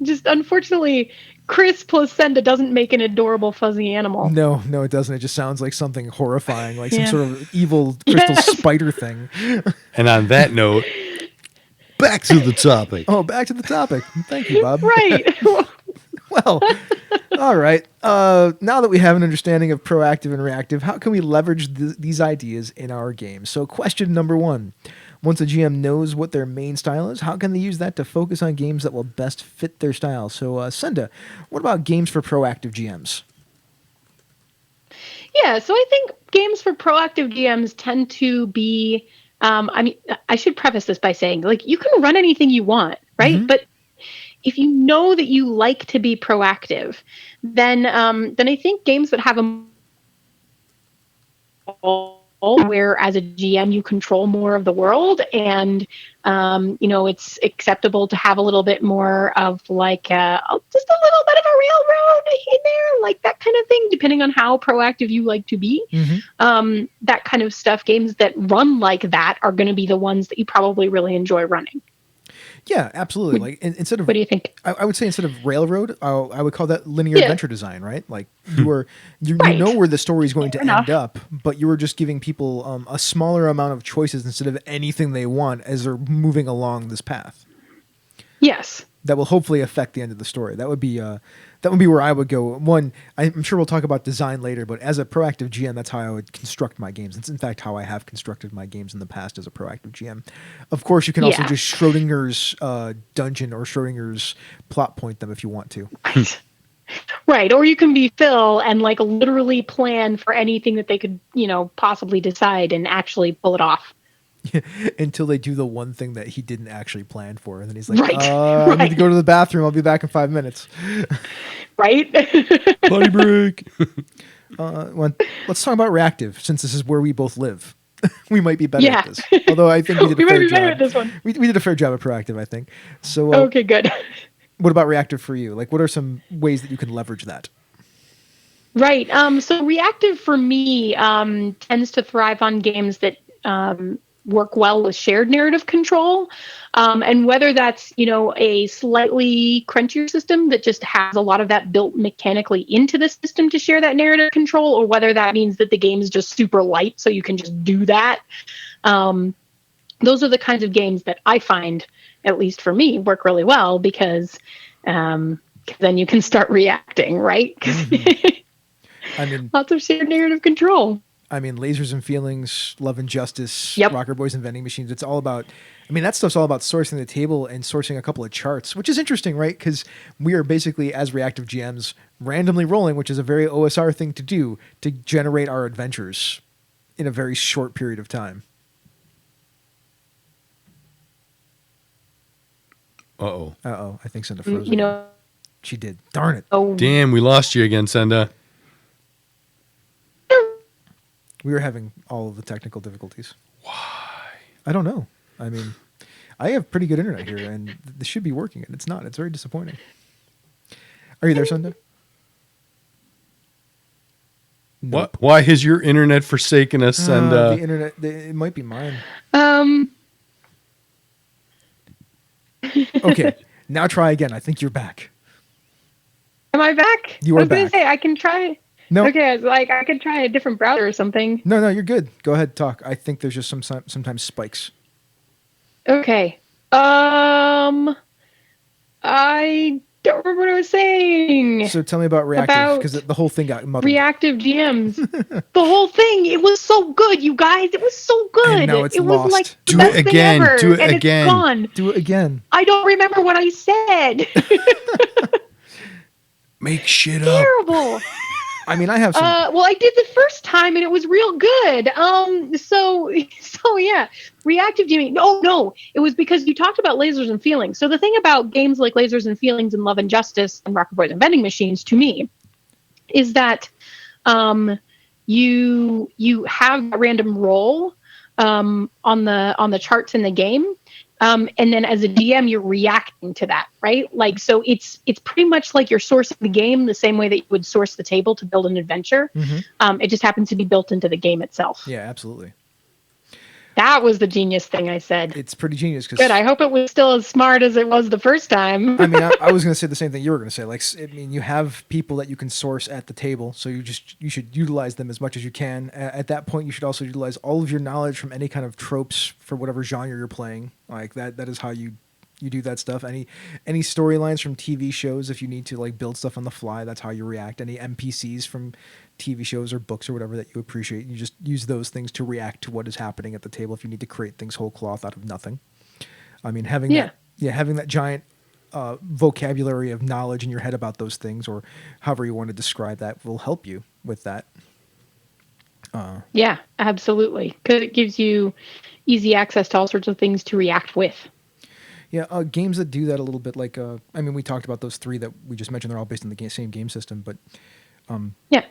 Just unfortunately, Chris plus Senda doesn't make an adorable fuzzy animal. No, it doesn't. It just sounds like something horrifying, like some sort of evil crystal spider thing. And on that note, back to the topic. Oh, back to the topic. Thank you, Bob. Right. Well, all right. Now that we have an understanding of proactive and reactive, how can we leverage these ideas in our games? So question number 1. Once a GM knows what their main style is, how can they use that to focus on games that will best fit their style? So, Senda, what about games for proactive GMs? Yeah, so I think games for proactive GMs tend to be, I should preface this by saying, like, you can run anything you want, right? Mm-hmm. But if you know that you like to be proactive, then I think games that have a where as a GM you control more of the world and it's acceptable to have a little bit more of like just a little bit of a railroad in there, like that kind of thing, depending on how proactive you like to be. Mm-hmm. That kind of stuff, games that run like that are going to be the ones that you probably really enjoy running. Yeah, absolutely. Instead of, what do you think? I would say instead of railroad, I would call that linear adventure design, right? Like you know where the story is going to end up, but you were just giving people a smaller amount of choices instead of anything they want as they're moving along this path. Yes. That will hopefully affect the end of the story. That would be where I would go. One, I'm sure we'll talk about design later, but as a proactive GM, that's how I would construct my games. It's in fact how I have constructed my games in the past as a proactive GM. Of course, you can also just Schrodinger's dungeon or Schrodinger's plot point them if you want to. Right. Or you can be Phil and like literally plan for anything that they could, possibly decide and actually pull it off. Until they do the one thing that he didn't actually plan for. And then he's like, I need to go to the bathroom. I'll be back in 5 minutes. Right? Potty break. Let's talk about reactive, since this is where we both live. We might be better at this. Although I think we did a fair job. At this one. We did a fair job at proactive, I think. So okay, good. What about reactive for you? Like, what are some ways that you can leverage that? Right. So reactive for me tends to thrive on games that work well with shared narrative control. And whether that's, a slightly crunchier system that just has a lot of that built mechanically into the system to share that narrative control, or whether that means that the game is just super light so you can just do that. Those are the kinds of games that I find, at least for me, work really well because then you can start reacting, right? I mean, lots of shared narrative control. I mean, Lasers and Feelings, Love and Justice, Yep. Rocker Boys and Vending Machines. It's all about, that stuff's all about sourcing the table and sourcing a couple of charts, which is interesting, right? Because we are basically, as reactive GMs, randomly rolling, which is a very OSR thing to do to generate our adventures in a very short period of time. Uh-oh. I think Senda froze. She did. Darn it. Oh, Damn, we lost you again, Senda. We were having all of the technical difficulties. Why? I don't know. I mean, I have pretty good internet here, and this should be working, and it's not. It's very disappointing. Are you there, Senda? What? Why has your internet forsaken us, Senda? The internet, it might be mine. Okay, now try again. I think you're back. Am I back? You are I was going back. to say, I can try. No. Okay, I was like, I could try a different browser or something. No, you're good. Go ahead, talk. I think there's just sometimes spikes. Okay. I don't remember what I was saying. So tell me about Reactive, because the whole thing got muddled. Reactive GMs. The whole thing. It was so good, you guys. It was so good. And now it's it lost. was like the Do best it thing again. ever, Do it and again. It's gone. Do it again. I don't remember what I said. Make shit up. Terrible. I have some. Well, I did the first time and it was real good. So yeah, reactive GMing. No, it was because you talked about Lasers and Feelings. So the thing about games like Lasers and Feelings and Love and Justice and Rocker Boys and Vending Machines, to me, is that you have a random roll on the charts in the game. And then as a GM, you're reacting to that, right? Like, so it's pretty much like you're sourcing the game the same way that you would source the table to build an adventure. Mm-hmm. It just happens to be built into the game itself. Yeah, absolutely. That was the genius thing I said. It's pretty genius. Good. I hope it was still as smart as it was the first time. I was going to say the same thing you were going to say. Like, you have people that you can source at the table, so you should utilize them as much as you can. At that point, you should also utilize all of your knowledge from any kind of tropes for whatever genre you're playing. Like that is how you do that stuff. Any storylines from TV shows, if you need to like build stuff on the fly, that's how you react. Any NPCs from TV shows or books or whatever that you appreciate, you just use those things to react to what is happening at the table if you need to create things whole cloth out of nothing. Having that giant vocabulary of knowledge in your head about those things, or however you want to describe that, will help you with that. Yeah, absolutely. Because it gives you easy access to all sorts of things to react with. Yeah, games that do that a little bit, like we talked about those three that we just mentioned. They're all based on the same game system, but yeah,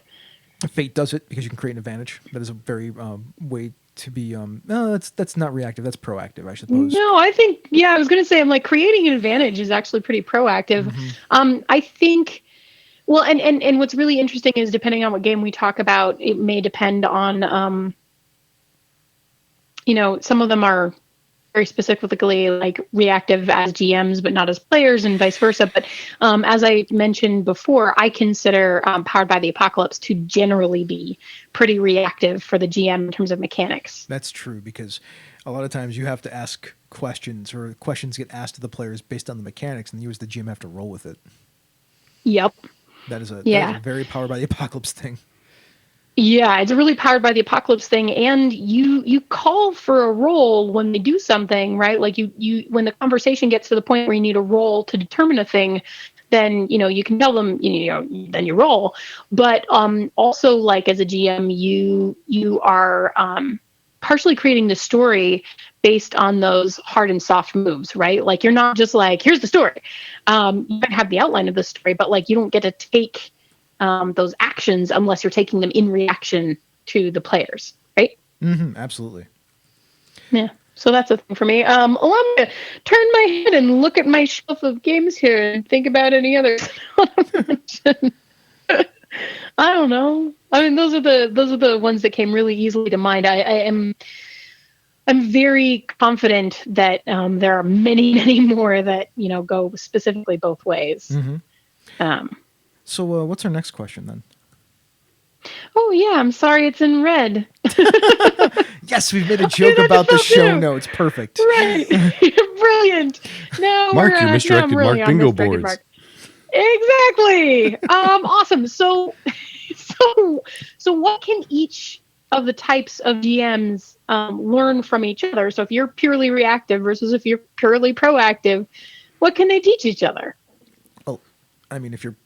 Fate does it because you can create an advantage. That is a very way to be. No, that's not reactive. That's proactive, I suppose. No, I think I was going to say, I'm like, creating an advantage is actually pretty proactive. Mm-hmm. I think. Well, and what's really interesting is depending on what game we talk about, it may depend on. Some of them are very specifically like reactive as GMs, but not as players, and vice versa. But as I mentioned before, I consider Powered by the Apocalypse to generally be pretty reactive for the GM in terms of mechanics. That's true, because a lot of times you have to ask questions, or questions get asked to the players based on the mechanics, and you as the GM have to roll with it. Yep. That is a very Powered by the Apocalypse thing. Yeah, it's a really Powered by the Apocalypse thing, and you call for a roll when they do something, right? Like you when the conversation gets to the point where you need a roll to determine a thing, then you can tell them then you roll. But also, like, as a GM, you are partially creating the story based on those hard and soft moves, right? Like, you're not just like, here's the story. You might have the outline of the story, but like, you don't get to take those actions unless you're taking them in reaction to the players, right? Mm-hmm, absolutely. Yeah. So that's a thing for me. Allow me to turn my head and look at my shelf of games here and think about any others. I don't know. I mean, those are the ones that came really easily to mind. I'm very confident that there are many, many more that go specifically both ways. Mm-hmm. Um, So what's our next question then? oh yeah, I'm sorry, it's in red. Yes, we've made a joke about the show notes. Perfect. Right, brilliant. Now Mark we're your misdirected now I'm really Mark on bingo misdirected boards. Mark. Exactly. Awesome. So what can each of the types of GMs learn from each other? So if you're purely reactive versus if you're purely proactive, what can they teach each other? Well, I mean, if you're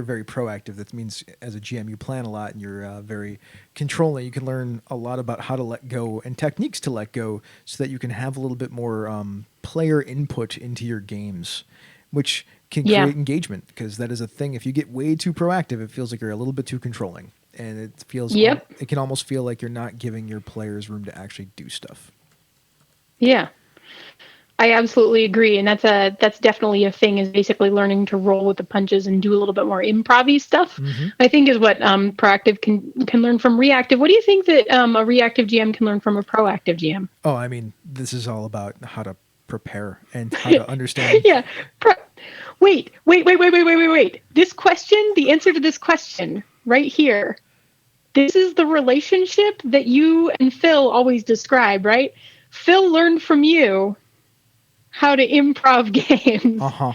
very proactive, that means as a GM you plan a lot and you're very controlling. You can learn a lot about how to let go and techniques to let go, so that you can have a little bit more player input into your games, which can create engagement, because that is a thing. If you get way too proactive, it feels like you're a little bit too controlling, and it feels Yep. it can almost feel like you're not giving your players room to actually do stuff. Yeah. I absolutely agree, and that's definitely a thing. Is basically learning to roll with the punches and do a little bit more improv-y stuff. Mm-hmm. I think is what proactive can learn from reactive. What do you think that a reactive GM can learn from a proactive GM? Oh, I mean, this is all about how to prepare and how to understand. Yeah. Wait. This question, the answer to this question right here. This is the relationship that you and Phil always describe, right? Phil learned from you how to improv games. Uh-huh.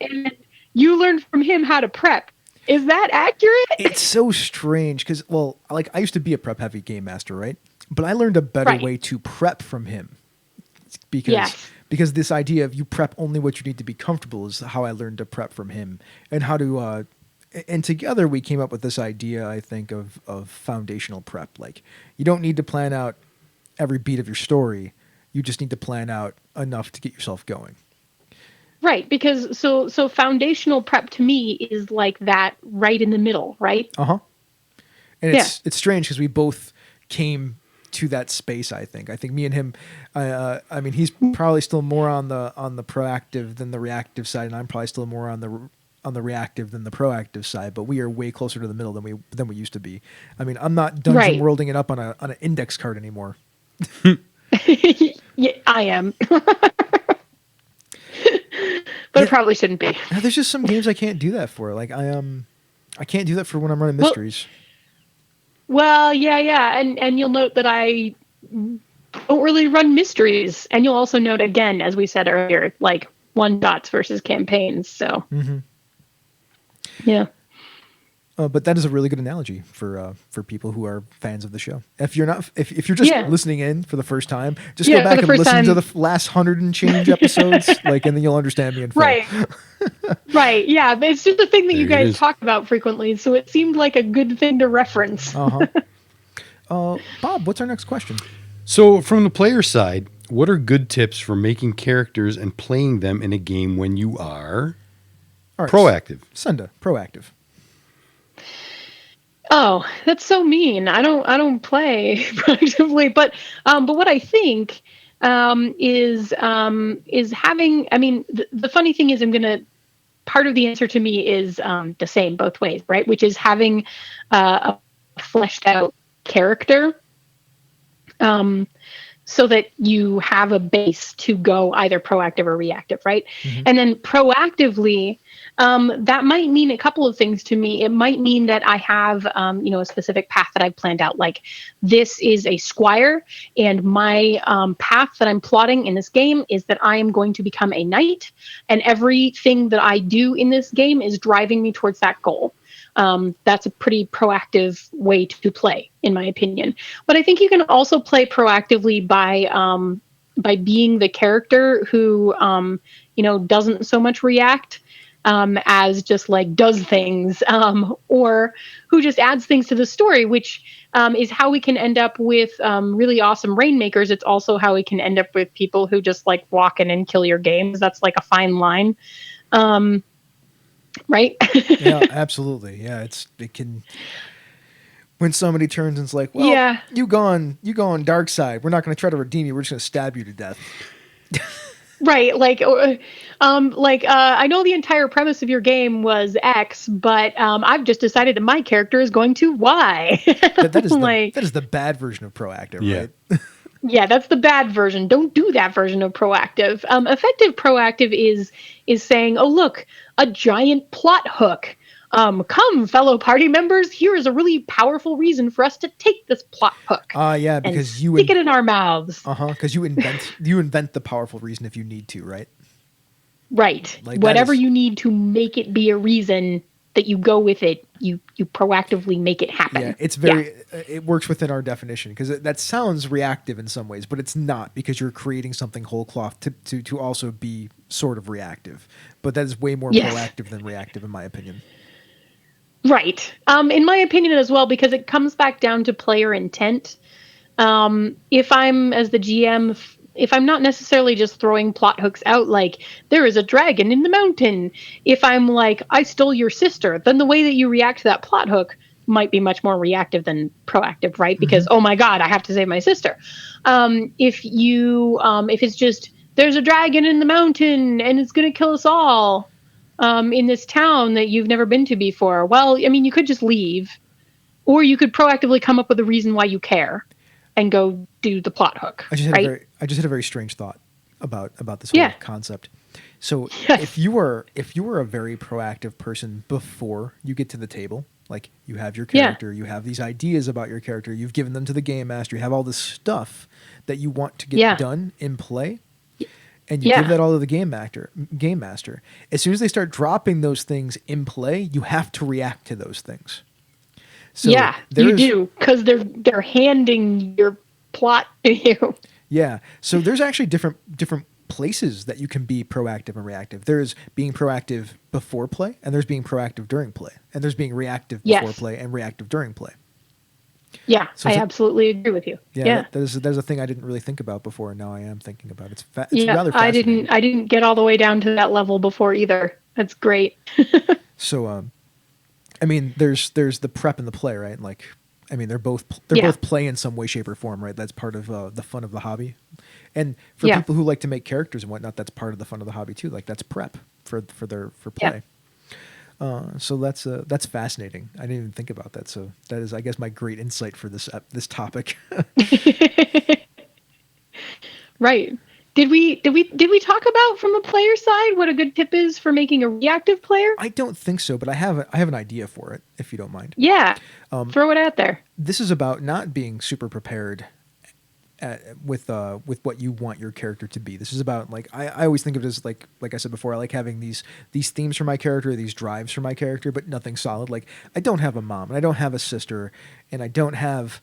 And you learned from him how to prep. Is that accurate? It's so strange because, well, like I used to be a prep heavy game master, right? But I learned a better way to prep from him, because this idea of you prep only what you need to be comfortable is how I learned to prep from him, and how to and together we came up with this idea, I think, of foundational prep. Like, you don't need to plan out every beat of your story. You just need to plan out enough to get yourself going. Right, because so foundational prep to me is like that right in the middle, right? Uh-huh. And it's strange because we both came to that space. I think me and him. I mean, he's probably still more on the proactive than the reactive side, and I'm probably still more on the reactive than the proactive side. But we are way closer to the middle than we used to be. I mean, I'm not dungeon worlding it up on an index card anymore. Yeah, I am. But it probably shouldn't be. There's just some games I can't do that for. Like I can't do that for when I'm running mysteries. Well, yeah, and you'll note that I don't really run mysteries, and you'll also note again, as we said earlier, like one-shots versus campaigns. So, yeah. But that is a really good analogy for people who are fans of the show. If you're not, if you're just listening in for the first time, just go back and listen to the last 100 and change episodes, and then you'll understand me and Phil. Right. Right. Yeah, but it's just a thing that you guys talk about frequently, so it seemed like a good thing to reference. Bob, what's our next question? So, from the player side, what are good tips for making characters and playing them in a game when you are proactive? Sunda, proactive. Oh, that's so mean. I don't play proactively, but what I think is having. I mean, the funny thing is, part of the answer to me is the same both ways, right? Which is having a fleshed out character, so that you have a base to go either proactive or reactive, right? Mm-hmm. And then proactively, that might mean a couple of things to me. It might mean that I have, a specific path that I've planned out. Like, this is a squire, and my path that I'm plotting in this game is that I am going to become a knight, and everything that I do in this game is driving me towards that goal. That's a pretty proactive way to play, in my opinion. But I think you can also play proactively by being the character who, doesn't so much react as just like does things, or who just adds things to the story, which is how we can end up with really awesome rainmakers. It's also how we can end up with people who just like walk in and kill your games. That's like a fine line. Right? Yeah, absolutely. Yeah, it can. When somebody turns and is like, "Well, you gone dark side. We're not going to try to redeem you. We're just going to stab you to death." Right. Like, I know the entire premise of your game was X, but I've just decided that my character is going to Y. that is the bad version of proactive, right? Yeah, that's the bad version. Don't do that version of proactive. Effective proactive is saying, "Oh, look, a giant plot hook. Come, fellow party members, here is a really powerful reason for us to take this plot hook Yeah, and because you stick it in our mouths." because you invent the powerful reason if you need to, right? Right. Like, that Whatever is- you need to make it be a reason that you go with it, you proactively make it happen. Yeah, it's very. It works within our definition because that sounds reactive in some ways, but it's not because you're creating something whole cloth to also be sort of reactive. But that is way more Yes. proactive than reactive, in my opinion. Right. In my opinion as well, because it comes back down to player intent. If I'm, as the GM, if I'm not necessarily just throwing plot hooks out like, there is a dragon in the mountain, if I'm like, I stole your sister, then the way that you react to that plot hook might be much more reactive than proactive, right? Because, oh my God, I have to save my sister. If it's just, there's a dragon in the mountain and it's going to kill us all in this town that you've never been to before, well, I mean, you could just leave, or you could proactively come up with a reason why you care and go do the plot hook. I just had a very strange thought about this whole concept. So if you were a very proactive person before you get to the table, like you have your character, you have these ideas about your character, you've given them to the game master, you have all this stuff that you want to get done in play, and you give that all to the game master. As soon as they start dropping those things in play, you have to react to those things. So you do, because they're handing your plot to you. Yeah. So there's actually different places that you can be proactive and reactive. There's being proactive before play, and there's being proactive during play, and there's being reactive before play and reactive during play. Yeah, so I absolutely agree with you. Yeah. There's a thing I didn't really think about before, and now I am thinking about it. It's rather fascinating. I didn't get all the way down to that level before either. That's great. So, I mean, there's the prep and the play, right? Like, I mean, they're both play in some way, shape, or form, right? That's part of the fun of the hobby. And for people who like to make characters and whatnot, that's part of the fun of the hobby too. Like, that's prep for play. So that's fascinating. I didn't even think about that. So that is, I guess, my great insight for this topic. Right. Did we talk about from a player side what a good tip is for making a reactive player? I don't think so, but I have an idea for it, if you don't mind. Yeah. Throw it out there. This is about not being super prepared with what you want your character to be. This is about, like, I always think of it as like I said before, I like having these themes for my character, these drives for my character, but nothing solid. Like, I don't have a mom, and I don't have a sister, and I don't have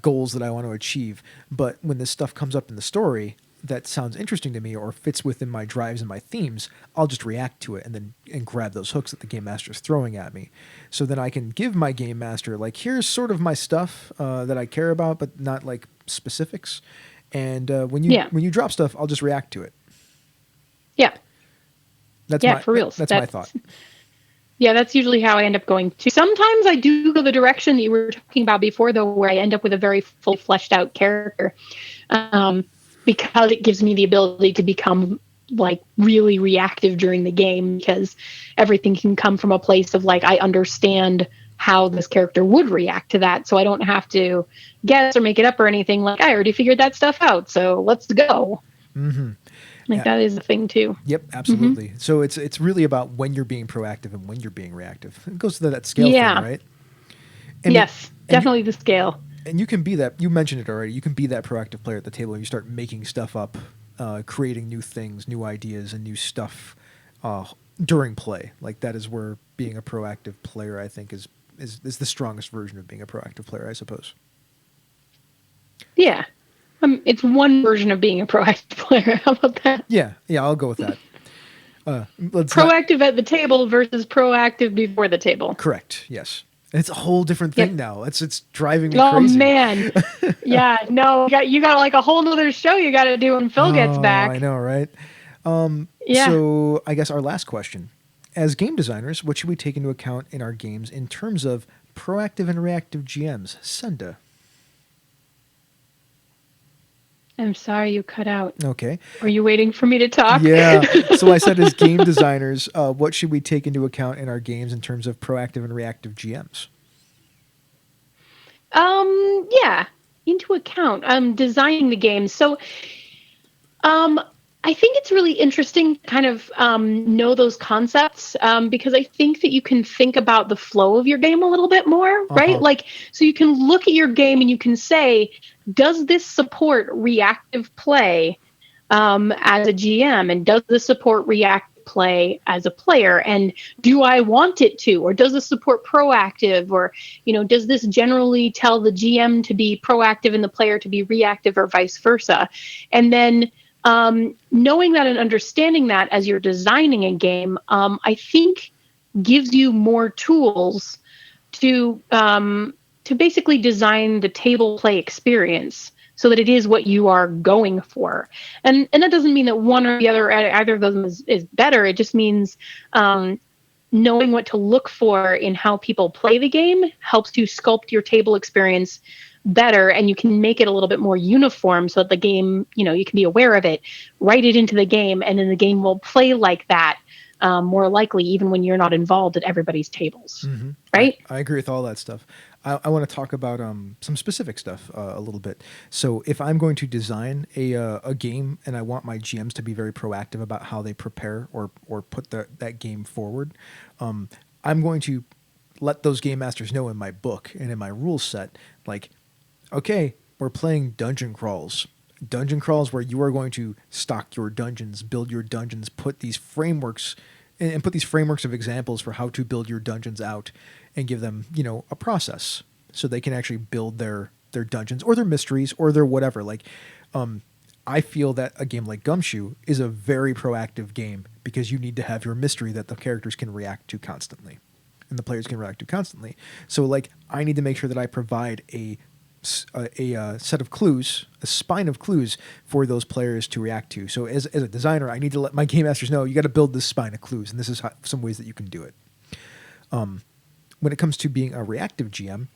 goals that I want to achieve. But when this stuff comes up in the story that sounds interesting to me or fits within my drives and my themes, I'll just react to it and grab those hooks that the game master is throwing at me. So then I can give my game master, like, here's sort of my stuff that I care about, but not like specifics. And when you drop stuff, I'll just react to it. Yeah. That's for real. That's my thought. Yeah, that's usually how I end up going too. Sometimes I do go the direction that you were talking about before, though, where I end up with a very fully fleshed out character, because it gives me the ability to become, like, really reactive during the game, because everything can come from a place of, like, I understand how this character would react to that, so I don't have to guess or make it up or anything. Like, I already figured that stuff out, so let's go. Mm-hmm. That is a thing too. Yep, absolutely. Mm-hmm. So it's really about when you're being proactive and when you're being reactive. It goes to that scale thing, right? And yes, definitely the scale. And you can be that. You mentioned it already. You can be that proactive player at the table, and you start making stuff up, creating new things, new ideas, and new stuff during play. Like, that is where being a proactive player, I think, is the strongest version of being a proactive player, I suppose. Yeah. It's one version of being a proactive player. How about that? Yeah, I'll go with that. Proactive at the table versus proactive before the table. Correct. Yes, it's a whole different thing now. It's driving me crazy. Oh man, yeah. No, you got like a whole nother show you got to do when Phil gets back. I know, right? So I guess our last question: as game designers, what should we take into account in our games in terms of proactive and reactive GMs? Sunda. I'm sorry, you cut out. Okay. Were you waiting for me to talk? Yeah. So I said, as game designers, what should we take into account in our games in terms of proactive and reactive GMs? Yeah. into account designing the game? So I think it's really interesting to kind of know those concepts because I think that you can think about the flow of your game a little bit more, right? Like, so you can look at your game and you can say, does this support reactive play as a GM? And does this support reactive play as a player? And do I want it to? Or does this support proactive? Or, does this generally tell the GM to be proactive and the player to be reactive or vice versa? And then knowing that and understanding that as you're designing a game, I think gives you more tools to basically design the table play experience so that it is what you are going for. And that doesn't mean that one or the other, either of them is better. It just means knowing what to look for in how people play the game helps to sculpt your table experience better, and you can make it a little bit more uniform so that the game, you can be aware of it, write it into the game, and then the game will play like that more likely even when you're not involved at everybody's tables. Mm-hmm. Right? I agree with all that stuff. I want to talk about some specific stuff a little bit. So if I'm going to design a game and I want my GMs to be very proactive about how they prepare or put that game forward, I'm going to let those game masters know in my book and in my rule set, like, okay, we're playing dungeon crawls. Dungeon crawls where you are going to stock your dungeons, build your dungeons, put these frameworks and put these frameworks of examples for how to build your dungeons out and give them, a process so they can actually build their dungeons or their mysteries or their whatever. Like, I feel that a game like Gumshoe is a very proactive game because you need to have your mystery that the characters can react to constantly and the players can react to constantly. So, like, I need to make sure that I provide a set of clues, a spine of clues for those players to react to. So as a designer, I need to let my game masters know you got to build this spine of clues, and this is some ways that you can do it. When it comes to being a reactive GM,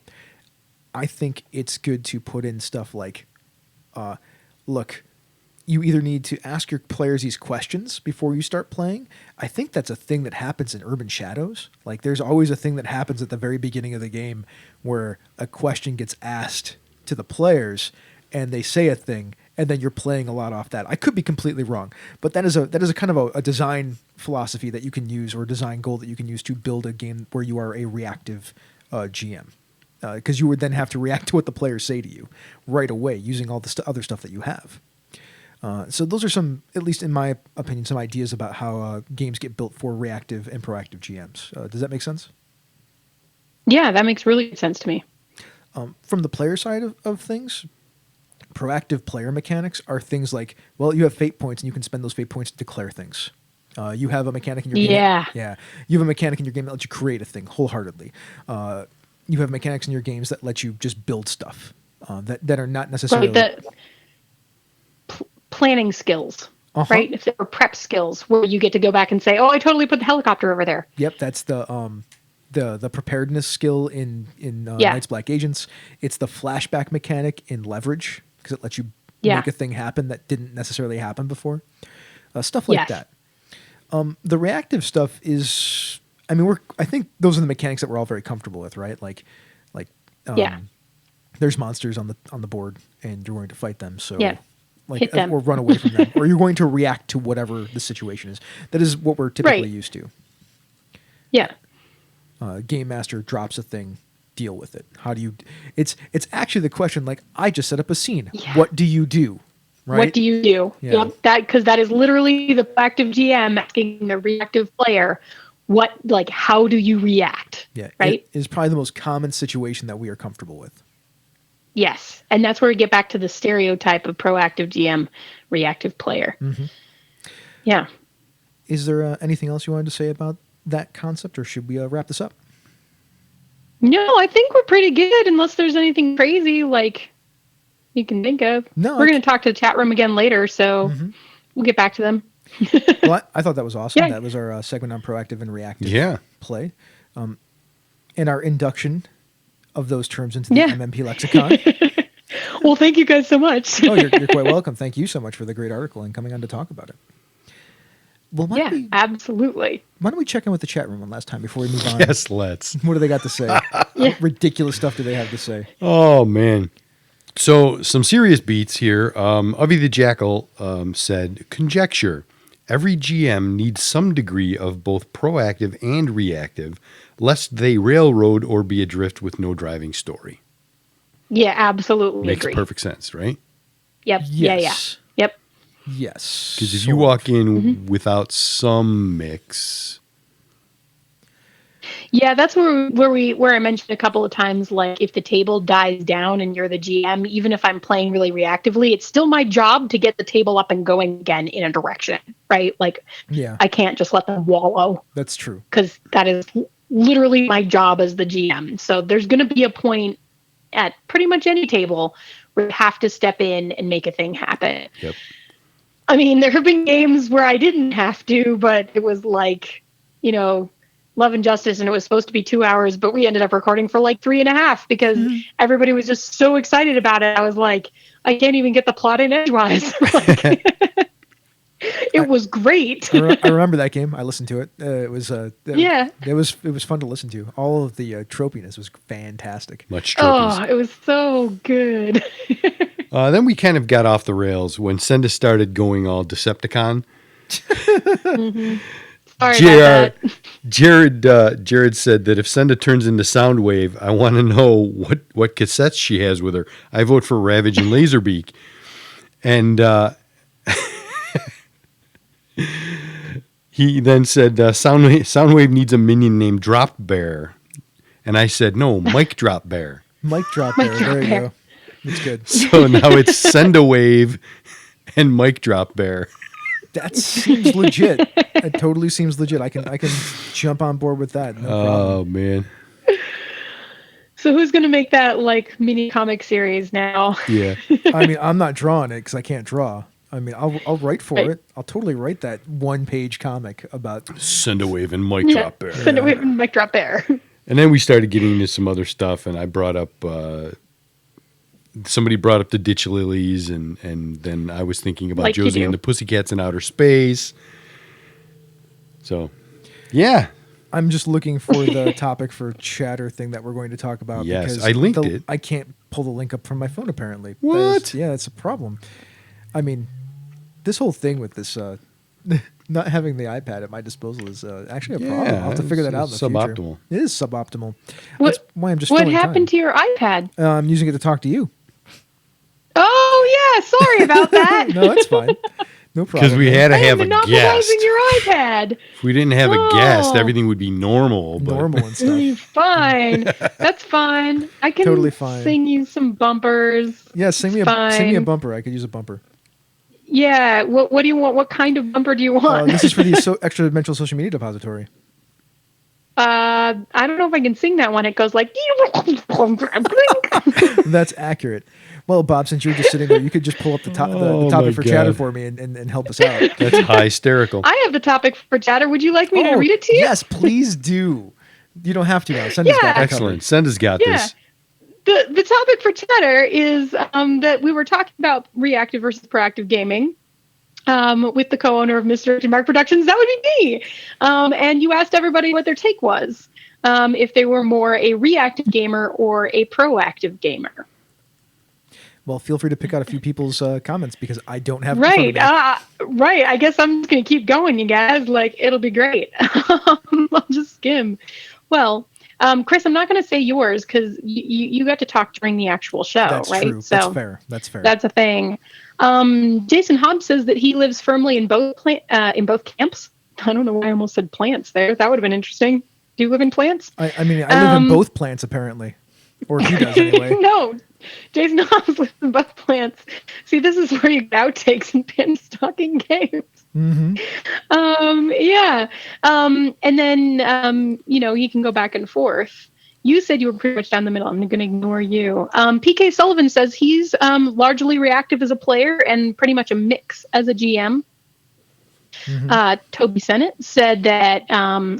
I think it's good to put in stuff like, look, you either need to ask your players these questions before you start playing. I think that's a thing that happens in Urban Shadows. Like, there's always a thing that happens at the very beginning of the game where a question gets asked to the players and they say a thing, and then you're playing a lot off that. I could be completely wrong, but that is a kind of a design philosophy that you can use, or a design goal that you can use to build a game where you are a reactive GM. Because you would then have to react to what the players say to you right away using all the other stuff that you have. So those are some, at least in my opinion, some ideas about how games get built for reactive and proactive GMs. Does that make sense? Yeah, that makes really good sense to me. From the player side of things, proactive player mechanics are things like, well, you have fate points and you can spend those fate points to declare things. You have a mechanic in your game. Yeah. You have a mechanic in your game that lets you create a thing wholeheartedly. You have mechanics in your games that let you just build stuff that are not necessarily... Right, planning skills, right? If there are prep skills where you get to go back and say, oh, I totally put the helicopter over there. Yep, that's the preparedness skill in Night's Black Agents. It's the flashback mechanic in Leverage because it lets you make a thing happen that didn't necessarily happen before. Stuff like that. The reactive stuff is, I mean, I think those are the mechanics that we're all very comfortable with, right? Like, there's monsters on the board and you're going to fight them. So hit them. Or run away from them, or you're going to react to whatever the situation is. That is what we're typically used to. Yeah. Game master drops a thing, deal with it. How do you? It's actually the question. Like, I just set up a scene. Yeah. What do you do? Right? What do you do? Yeah. Yep, because that is literally the proactive GM asking the reactive player, how do you react? Yeah. Right. It is probably the most common situation that we are comfortable with. Yes, and that's where we get back to the stereotype of proactive GM, reactive player. Mm-hmm. Yeah. Is there anything else you wanted to say about that concept, or should we wrap this up? No, I think we're pretty good, unless there's anything crazy like you can think of. No, we're going to talk to the chat room again later, so we'll get back to them. Well, I thought that was awesome. Yeah. That was our segment on proactive and reactive play. And our induction of those terms into the MMP lexicon. Well, thank you guys so much. Oh, you're quite welcome. Thank you so much for the great article and coming on to talk about it. Well, absolutely. Why don't we check in with the chat room one last time before we move on? Yes, let's. What do they got to say? What ridiculous stuff do they have to say? Oh, man. So some serious beats here. Ubby the Jackal said, conjecture. Every GM needs some degree of both proactive and reactive, lest they railroad or be adrift with no driving story. Yeah, absolutely Makes agree. perfect sense, right? Yep. Yes. Yeah. Yep. Yes. Because if you walk in without some mix, Yeah, that's where I mentioned a couple of times, like if the table dies down and you're the GM, even if I'm playing really reactively, it's still my job to get the table up and going again in a direction, right? Like Yeah, I can't just let them wallow that's true. because that is literally my job as the GM. So there's going to be a point at pretty much any table where you have to step in and make a thing happen. yep. I mean, there have been games where I didn't have to, but it was like, Love and Justice, and it was supposed to be 2 hours, but we ended up recording for like 3.5 because everybody was just so excited about it. I was like, I can't even get the plot in edgewise. It was great. I remember that game. I listened to it. It was Yeah. It was fun to listen to. All of the tropiness was fantastic. Much trophies. Oh, it was so good. Then we kind of got off the rails when Senda started going all Decepticon. Sorry JR, about that. Jared said that if Senda turns into Soundwave, I want to know what cassettes she has with her. I vote for Ravage and Laserbeak. And he then said, Soundwave needs a minion named Drop Bear. And I said, no, Mike Drop Bear. Mic drop there. There you go. That's good. So now it's Sendawave and Mike Drop Bear. That seems legit. It totally seems legit. I can jump on board with that. No problem. Oh, man. So who's going to make that like mini comic series now? Yeah. I mean, I'm not drawing it because I can't draw. I mean, I'll write for Right. it. I'll totally write that 1-page comic about. Sendawave and Mike Drop Bear. Send away from Mike Drop Bear. And then we started getting into some other stuff, and I brought up somebody brought up the Ditch Lilies, and then I was thinking about Like you Josie do. and the Pussycats in Outer Space. So, yeah. I'm just looking for the topic for chatter thing that we're going to talk about. Yes, because I linked it. I can't pull the link up from my phone, apparently. What? That's a problem. I mean, this whole thing with this not having the iPad at my disposal is actually a problem. Yeah, I'll have to figure that out in the future. suboptimal. It is suboptimal. What- That's why I'm just What filling happened to your iPad? time. I'm using it to talk to you. Oh yeah, sorry about that. No, that's fine. No problem. Because we had to I am have a monopolizing guest. your iPad. If we didn't have a guest, Oh. everything would be normal. But normal and stuff. Fine, that's fine. I can Totally fine. sing you some bumpers. Yeah, sing me a Fine. bumper. I could use a bumper. Yeah. What do you want? What kind of bumper do you want? This is for the extra dimensional social media depository. I don't know if I can sing that one. It goes like. That's accurate. Well, Bob, since you're just sitting there, you could just pull up the, the Oh, topic my for chatter God. for me and help us out. that's hysterical. I have the topic for chatter. Would you like me to read it to you? Yes, please do. You don't have to now. Send us Yeah. that Excellent. Senda's got Yeah. this. The topic for chatter is that we were talking about reactive versus proactive gaming with the co-owner of Mr. Mark Productions. That would be me. And you asked everybody what their take was, if they were more a reactive gamer or a proactive gamer. Well, feel free to pick out a few people's comments because I don't have it in Right. front of me. Right. I guess I'm just going to keep going, you guys. Like, it'll be great. I'll just skim. Well, Chris, I'm not going to say yours because you got to talk during the actual show, That's right? true. So That's fair. That's fair. that's a thing. Jason Hobbs says that he lives firmly in both camps. I don't know why I almost said plants there. That would have been interesting. Do you live in plants? I mean, I live in both plants apparently, or he does anyway. No, Jason Hobbs lives in both plants. See, this is where you get outtakes and pin stalking games. Mm-hmm. Yeah. And then, you can go back and forth. You said you were pretty much down the middle. I'm going to ignore you. PK Sullivan says he's largely reactive as a player and pretty much a mix as a GM. Mm-hmm. Toby Sennett said that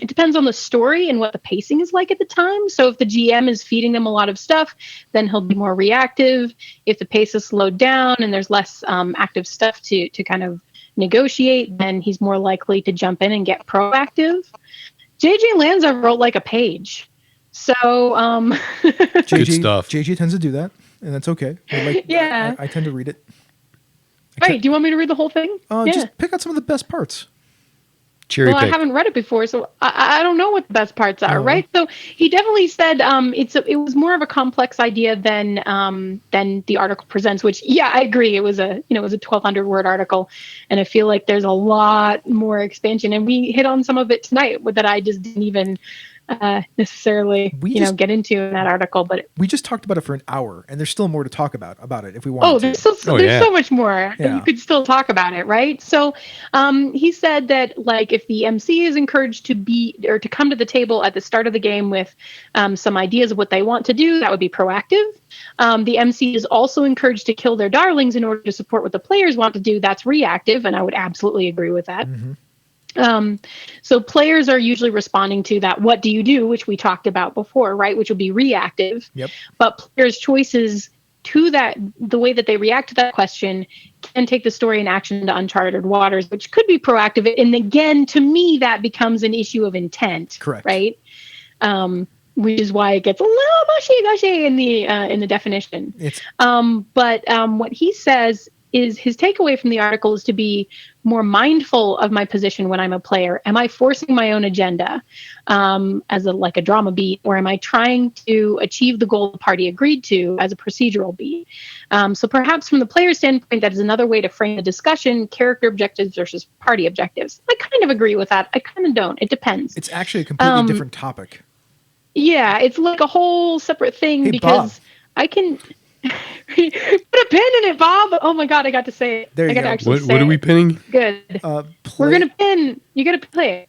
it depends on the story and what the pacing is like at the time. So if the GM is feeding them a lot of stuff, then he'll be more reactive. If the pace is slowed down and there's less active stuff to kind of negotiate, then he's more likely to jump in and get proactive. JJ Lanza wrote like a page. So Good stuff. JG tends to do that. and that's okay. Yeah. I tend to read it. Right. Do you want me to read the whole thing? Just pick out some of the best parts. Cherry Well, pick. I haven't read it before, so I don't know what the best parts are, No. right? So he definitely said it was more of a complex idea than the article presents. Which, yeah, I agree. It was a 1,200 word article, and I feel like there's a lot more expansion. And we hit on some of it tonight that I just didn't even necessarily get into in that article. But we just talked about it for an hour, and there's still more to talk about it if we wanted to. There's so much more. Yeah. You could still talk about it, right? So he said that if the MC is encouraged to come to the table at the start of the game with some ideas of what they want to do, that would be proactive. The MC is also encouraged to kill their darlings in order to support what the players want to do. That's reactive, and I would absolutely agree with that. Mm-hmm. So players are usually responding to that, what do you do, which we talked about before, right? Which would be reactive. Yep. But players' choices to that, the way that they react to that question, can take the story and action to uncharted waters, which could be proactive. And again, to me, that becomes an issue of intent. Correct. Right. Which is why it gets a little mushy in the definition. But what he says is his takeaway from the article is to be more mindful of my position when I'm a player. Am I forcing my own agenda as a drama beat, or am I trying to achieve the goal the party agreed to as a procedural beat? So perhaps from the player standpoint, that is another way to frame the discussion: character objectives versus party objectives. I kind of agree with that. I kind of don't. It depends. It's actually a completely different topic. Yeah, it's like a whole separate thing. Hey, because Bob. I can put a pin in it, Bob. Oh my God, I got to say it. There you go. What are we pinning? Good. We're gonna pin. You got to play it.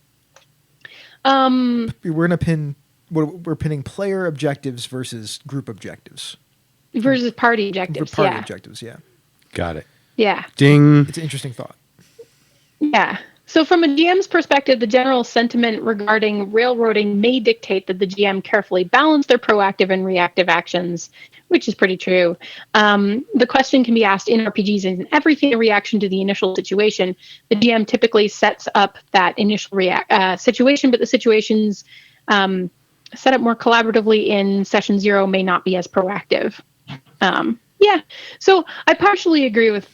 We're gonna pin. We're pinning player objectives versus group objectives. Versus party objectives. Party objectives. Yeah. Got it. Yeah. Ding. It's an interesting thought. Yeah. So from a GM's perspective, the general sentiment regarding railroading may dictate that the GM carefully balance their proactive and reactive actions, which is pretty true. The question can be asked in RPGs in everything in reaction to the initial situation. The GM typically sets up that initial situation, but the situations set up more collaboratively in session 0 may not be as proactive. Yeah. So I partially agree with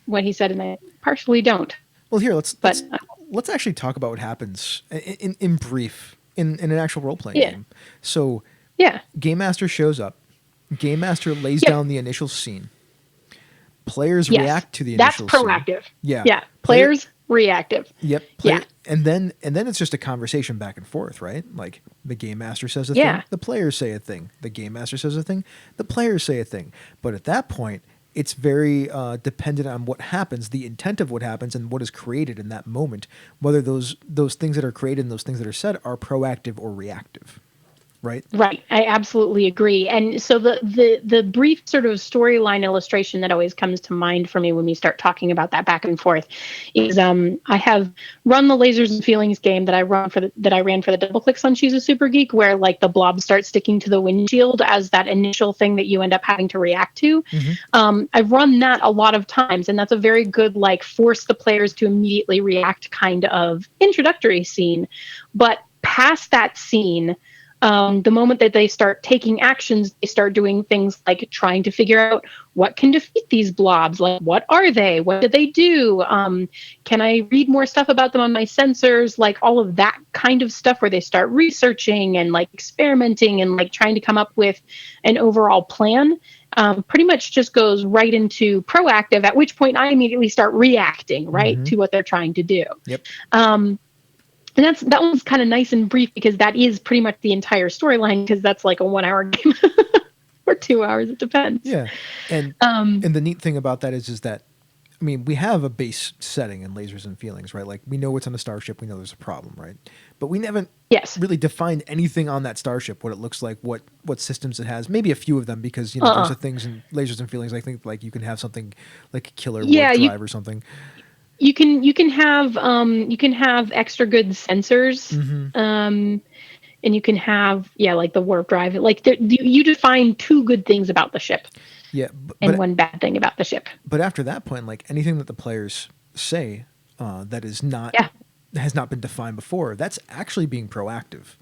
what he said, and I partially don't. Well, here let's actually talk about what happens in brief in an actual role playing game. So, Game Master shows up. Game Master lays down the initial scene. Players react to the initial scene. That's proactive. Yeah. Yeah. Players reactive. Yep. And then it's just a conversation back and forth, right? Like the Game Master says a thing, the players say a thing. The Game Master says a thing, the players say a thing. But at that point, it's very dependent on what happens, the intent of what happens, and what is created in that moment, whether those things that are created and those things that are said are proactive or reactive, right? Right. I absolutely agree. And so the brief sort of storyline illustration that always comes to mind for me when we start talking about that back and forth is I have run the Lasers and Feelings game that I ran for the DoubleClick on She's a Super Geek, where the blob starts sticking to the windshield as that initial thing that you end up having to react to. Mm-hmm. I've run that a lot of times, and that's a very good force the players to immediately react kind of introductory scene. But past that scene, the moment that they start taking actions, they start doing things like trying to figure out what can defeat these blobs. Like, what are they? What do they do? Can I read more stuff about them on my sensors? Like all of that kind of stuff where they start researching and experimenting and trying to come up with an overall plan. Pretty much just goes right into proactive, at which point I immediately start reacting, right, to what they're trying to do. Yep. And that one's kind of nice and brief because that is pretty much the entire storyline, because that's like a 1 hour game or 2 hours. It depends. Yeah. And the neat thing about that is that, I mean, we have a base setting in Lasers and Feelings, right? Like we know what's on a starship. We know there's a problem, right? But we haven't really defined anything on that starship, what it looks like, what systems it has. Maybe a few of them, because, there's the things in Lasers and Feelings. I think you can have something like a killer warp drive or something. You can have extra good sensors, and you can have the warp drive. You define 2 good things about the ship, and 1 bad thing about the ship. But after that point, anything that the players say that is not has not been defined before, that's actually being proactive.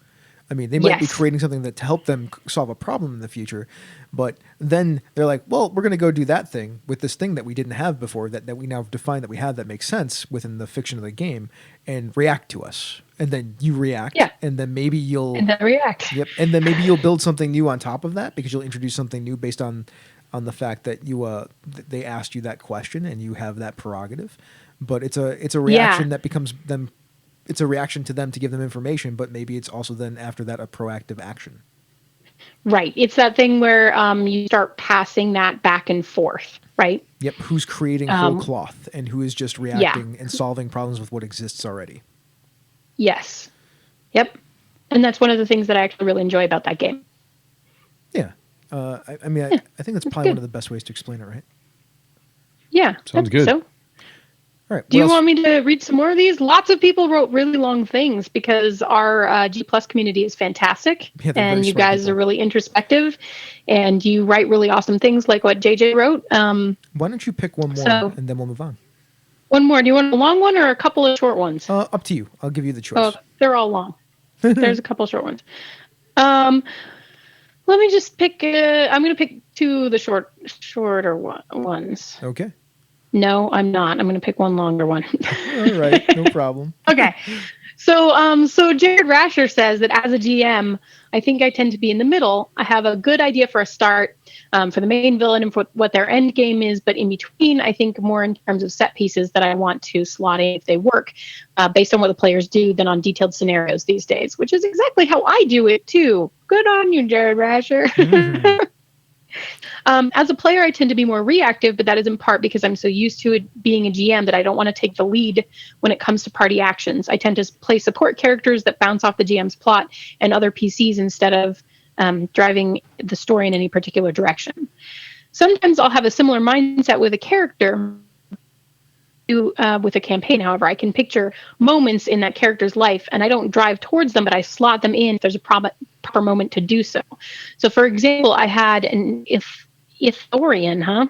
I mean, they might be Yes. creating something to help them solve a problem in the future, but then they're like, well, we're going to go do that thing with this thing that we didn't have before, that we now define that we have that makes sense within the fiction of the game, and react to us. And then you react, Yeah. and then maybe you'll And then react. Yep, and then maybe you'll build something new on top of that because you'll introduce something new based on the fact that they asked you that question and you have that prerogative. But it's a reaction that becomes them. It's a reaction to them to give them information, but maybe it's also then after that a proactive action. Right. It's that thing where you start passing that back and forth, right? Yep, who's creating whole cloth and who is just reacting and solving problems with what exists already. Yes. Yep. And that's one of the things that I actually really enjoy about that game. Yeah. I think that's probably one of the best ways to explain it, right? Yeah. Sounds I think good. So. All right. Do you want me to read some more of these? Lots of people wrote really long things because our G Plus community is fantastic, Yeah, they're and very you smart guys people. are really introspective, and you write really awesome things like what JJ wrote. Why don't you pick one more So- and then we'll move on? One more. Do you want a long one or a couple of short ones? Up to you. I'll give you the choice. Oh, they're all long. There's a couple short ones. Let me just pick. I'm going to pick two of the shorter ones. Okay. No, I'm not. I'm going to pick one longer one. All right. No problem. Okay. So Jared Rasher says that as a GM, I think I tend to be in the middle. I have a good idea for a start for the main villain and for what their end game is, but in between, I think more in terms of set pieces that I want to slot in if they work based on what the players do than on detailed scenarios these days, which is exactly how I do it too. Good on you, Jared Rasher. Mm-hmm. As a player, I tend to be more reactive, but that is in part because I'm so used to it being a GM that I don't want to take the lead when it comes to party actions. I tend to play support characters that bounce off the GM's plot and other PCs instead of driving the story in any particular direction. Sometimes I'll have a similar mindset with a character. With a campaign, however, I can picture moments in that character's life, and I don't drive towards them, but I slot them in if there's a proper moment to do so. So, for example, I had an Ithorian,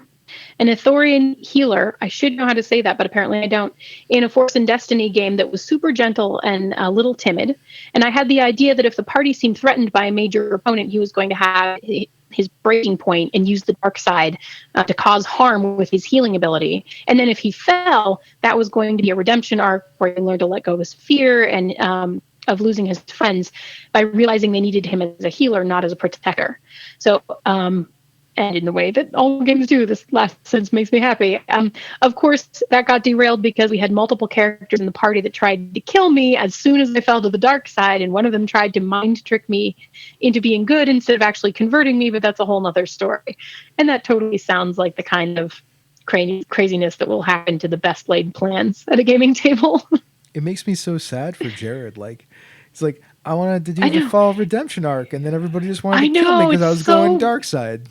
an Ithorian healer. I should know how to say that, but apparently I don't. In a Force and Destiny game that was super gentle and a little timid, and I had the idea that if the party seemed threatened by a major opponent, he was going to have his breaking point and use the dark side to cause harm with his healing ability. And then if he fell, that was going to be a redemption arc where he learned to let go of his fear and of losing his friends by realizing they needed him as a healer, not as a protector. So, and in the way that all games do, this last sentence makes me happy. Of course, that got derailed because we had multiple characters in the party that tried to kill me as soon as I fell to the dark side, and one of them tried to mind trick me into being good instead of actually converting me, but that's a whole nother story. And that totally sounds like the kind of craziness that will happen to the best laid plans at a gaming table. It makes me so sad for Jared. Like, it's like, I wanted to do the Fall Redemption arc, and then everybody just wanted to kill me because I was going dark side.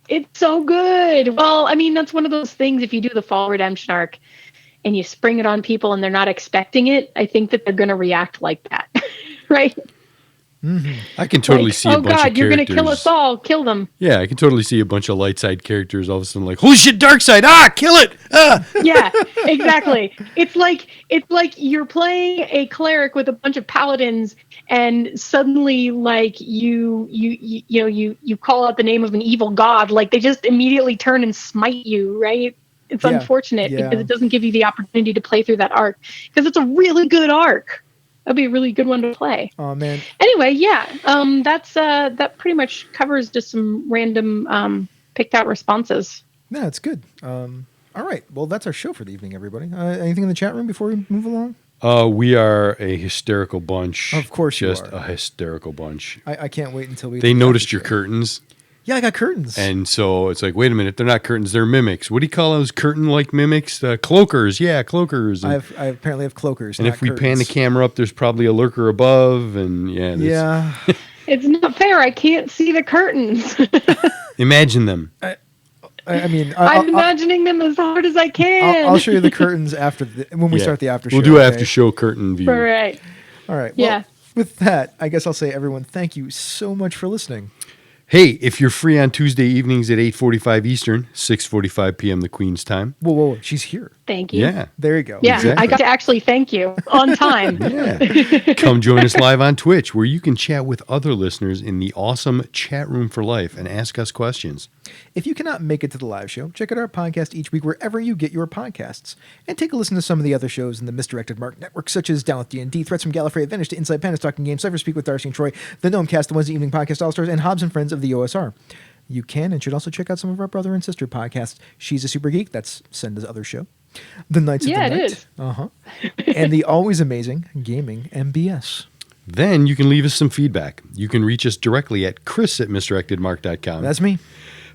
It's so good. Well, I mean, that's one of those things. If you do the Fall Redemption arc and you spring it on people and they're not expecting it, I think that they're going to react like that. Right? Mm-hmm. I can totally see a bunch of characters. Oh God, you're going to kill us all. Kill them. Yeah, I can totally see a bunch of light side characters all of a sudden like, holy shit, dark side! Ah, kill it! Ah! Yeah, exactly. It's like you're playing a cleric with a bunch of paladins, and suddenly, like you call out the name of an evil god, like they just immediately turn and smite you, right? It's unfortunate because it doesn't give you the opportunity to play through that arc because it's a really good arc. That'd be a really good one to play. Oh man. Anyway, yeah. That pretty much covers just some random picked out responses. Yeah, that's good. All right. Well, that's our show for the evening, everybody. Anything in the chat room before we move along? We are a hysterical bunch. Of course you just are. a hysterical bunch. I can't wait until we. They noticed your curtains. Yeah, I got curtains. And so it's like, wait a minute, they're not curtains, they're mimics. What do you call those curtain-like mimics? Cloakers, yeah, cloakers. And, I apparently have cloakers. And if we pan the camera up, there's probably a lurker above, and yeah. It's not fair. I can't see the curtains. Imagine them. I mean, I'm imagining them as hard as I can. I'll show you the curtains after when we start the after show. We'll do after show curtain view. All right. All right. Yeah. Well, with that, I guess I'll say, everyone, thank you so much for listening. Hey, if you're free on Tuesday evenings at 8:45 Eastern, 6:45 p.m. the Queen's time. Whoa, she's here. Thank you. Yeah. There you go. Yeah, Exactly. I got to actually thank you on time. Yeah. Come join us live on Twitch, where you can chat with other listeners in the awesome chat room for life and ask us questions. If you cannot make it to the live show, check out our podcast each week wherever you get your podcasts. And take a listen to some of the other shows in the Misdirected Mark Network, such as Down with D&D, Threats from Gallifrey, Advantage to Inside Pandas Talking Games, Cypher Speak with Darcy and Troy, The Gnome Cast, The Wednesday Evening Podcast All-Stars, and Hobbs and Friends of the OSR. You can and should also check out some of our brother and sister podcasts. She's a Super Geek, that's Senda's other show. The Knights of the Night. it is. And the always amazing Gaming MBS. Then you can leave us some feedback. You can reach us directly at chris@misdirectedmark.com. That's me.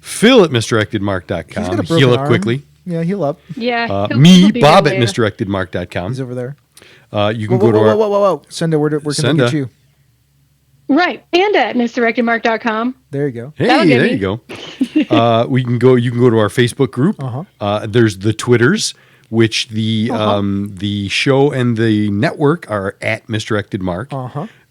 Phil at He's got a misdirectedmark.com. broken Heal up arm. quickly. Yeah, heal up. Yeah. Me, he'll be Bob there at later. misdirectedmark.com. He's over there. You can Whoa, go to our... whoa. Senda, where can we Senda. get you? Right. And at misdirectedmark.com. There you go. Hey, That'll get there me. you go. You can go to our Facebook group. There's the Twitters, which the show and the network are at Misdirected Mark.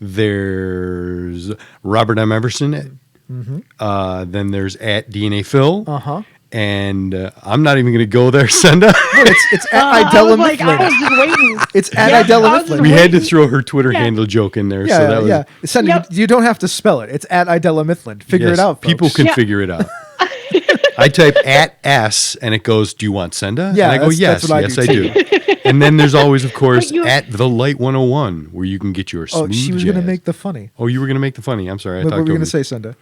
There's Robert M. Everson. Then there's at DNA Phil. And I'm not even going to go there, Senda. No, it's at I Idella was like, I Mifflin. was just waiting. It's at Yeah, Idella I was Mifflin. We had to waiting. throw her Twitter Yeah. handle joke in there. Yeah, so that was, yeah. Senda, Yep. you don't have to spell it. It's at Idella Mifflin. Figure yes, it out, folks. people can Yeah. figure it out. I type at S and it goes, do you want Senda? Yeah, and I go, that's yes, what I yes, do I do. And then there's always, of course, But you- at the Light 101, where you can get your smooth Oh, she was jazz. going to make the funny. Oh, you were going to make the funny. I'm sorry. I What talked were we over going to you. say, Senda?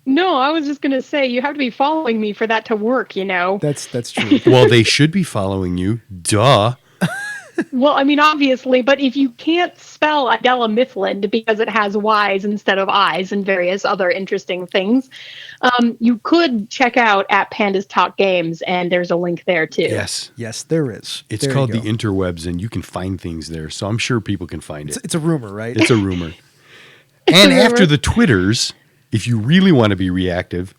No, I was just going to say, you have to be following me for that to work, you know? That's true. Well, they should be following you. Duh. Well, I mean, obviously, but if you can't spell Idella Mifflin because it has Y's instead of I's and various other interesting things, you could check out at Pandas Talk Games, and there's a link there too. Yes. Yes, there is. It's There you called go. the interwebs, and you can find things there. So I'm sure people can find it. It's a rumor, right? It's a rumor. And rumor. after the Twitters, if you really want to be proactive,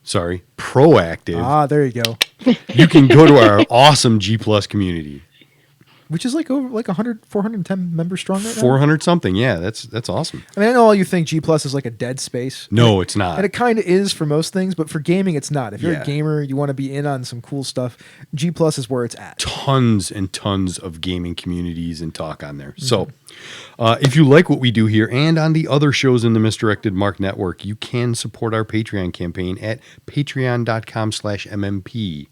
There you go. you can go to our awesome G Plus community. Which is like over 410 members strong right now. 400 something. Yeah, that's awesome. I mean, I know all you think G Plus is like a dead space. No, it's not. And it kind of is for most things, but for gaming, it's not. If you're Yeah. a gamer, you want to be in on some cool stuff, G Plus is where it's at. Tons and tons of gaming communities and talk on there. So if you like what we do here and on the other shows in the Misdirected Mark Network, you can support our Patreon campaign at patreon.com/MMP.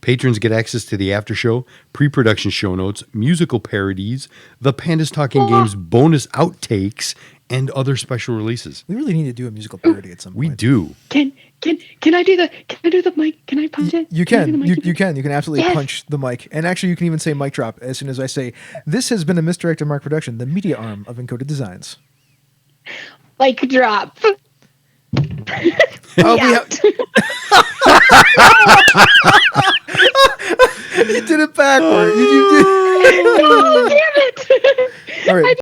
Patrons get access to the after show, pre-production show notes, musical parodies, the Pandas Talking Games bonus outtakes, and other special releases. We really need to do a musical parody at some We point. do. Can I do the mic? Can I punch it? You Can I do can. the mic? You can. You can absolutely Yes. punch the mic. And actually, you can even say mic drop as soon as I say, this has been a Misdirected Mark production, the media arm of Encoded Designs. Like drop. Oh, we Yeah. You did it backward. You did. Oh, damn it! All right.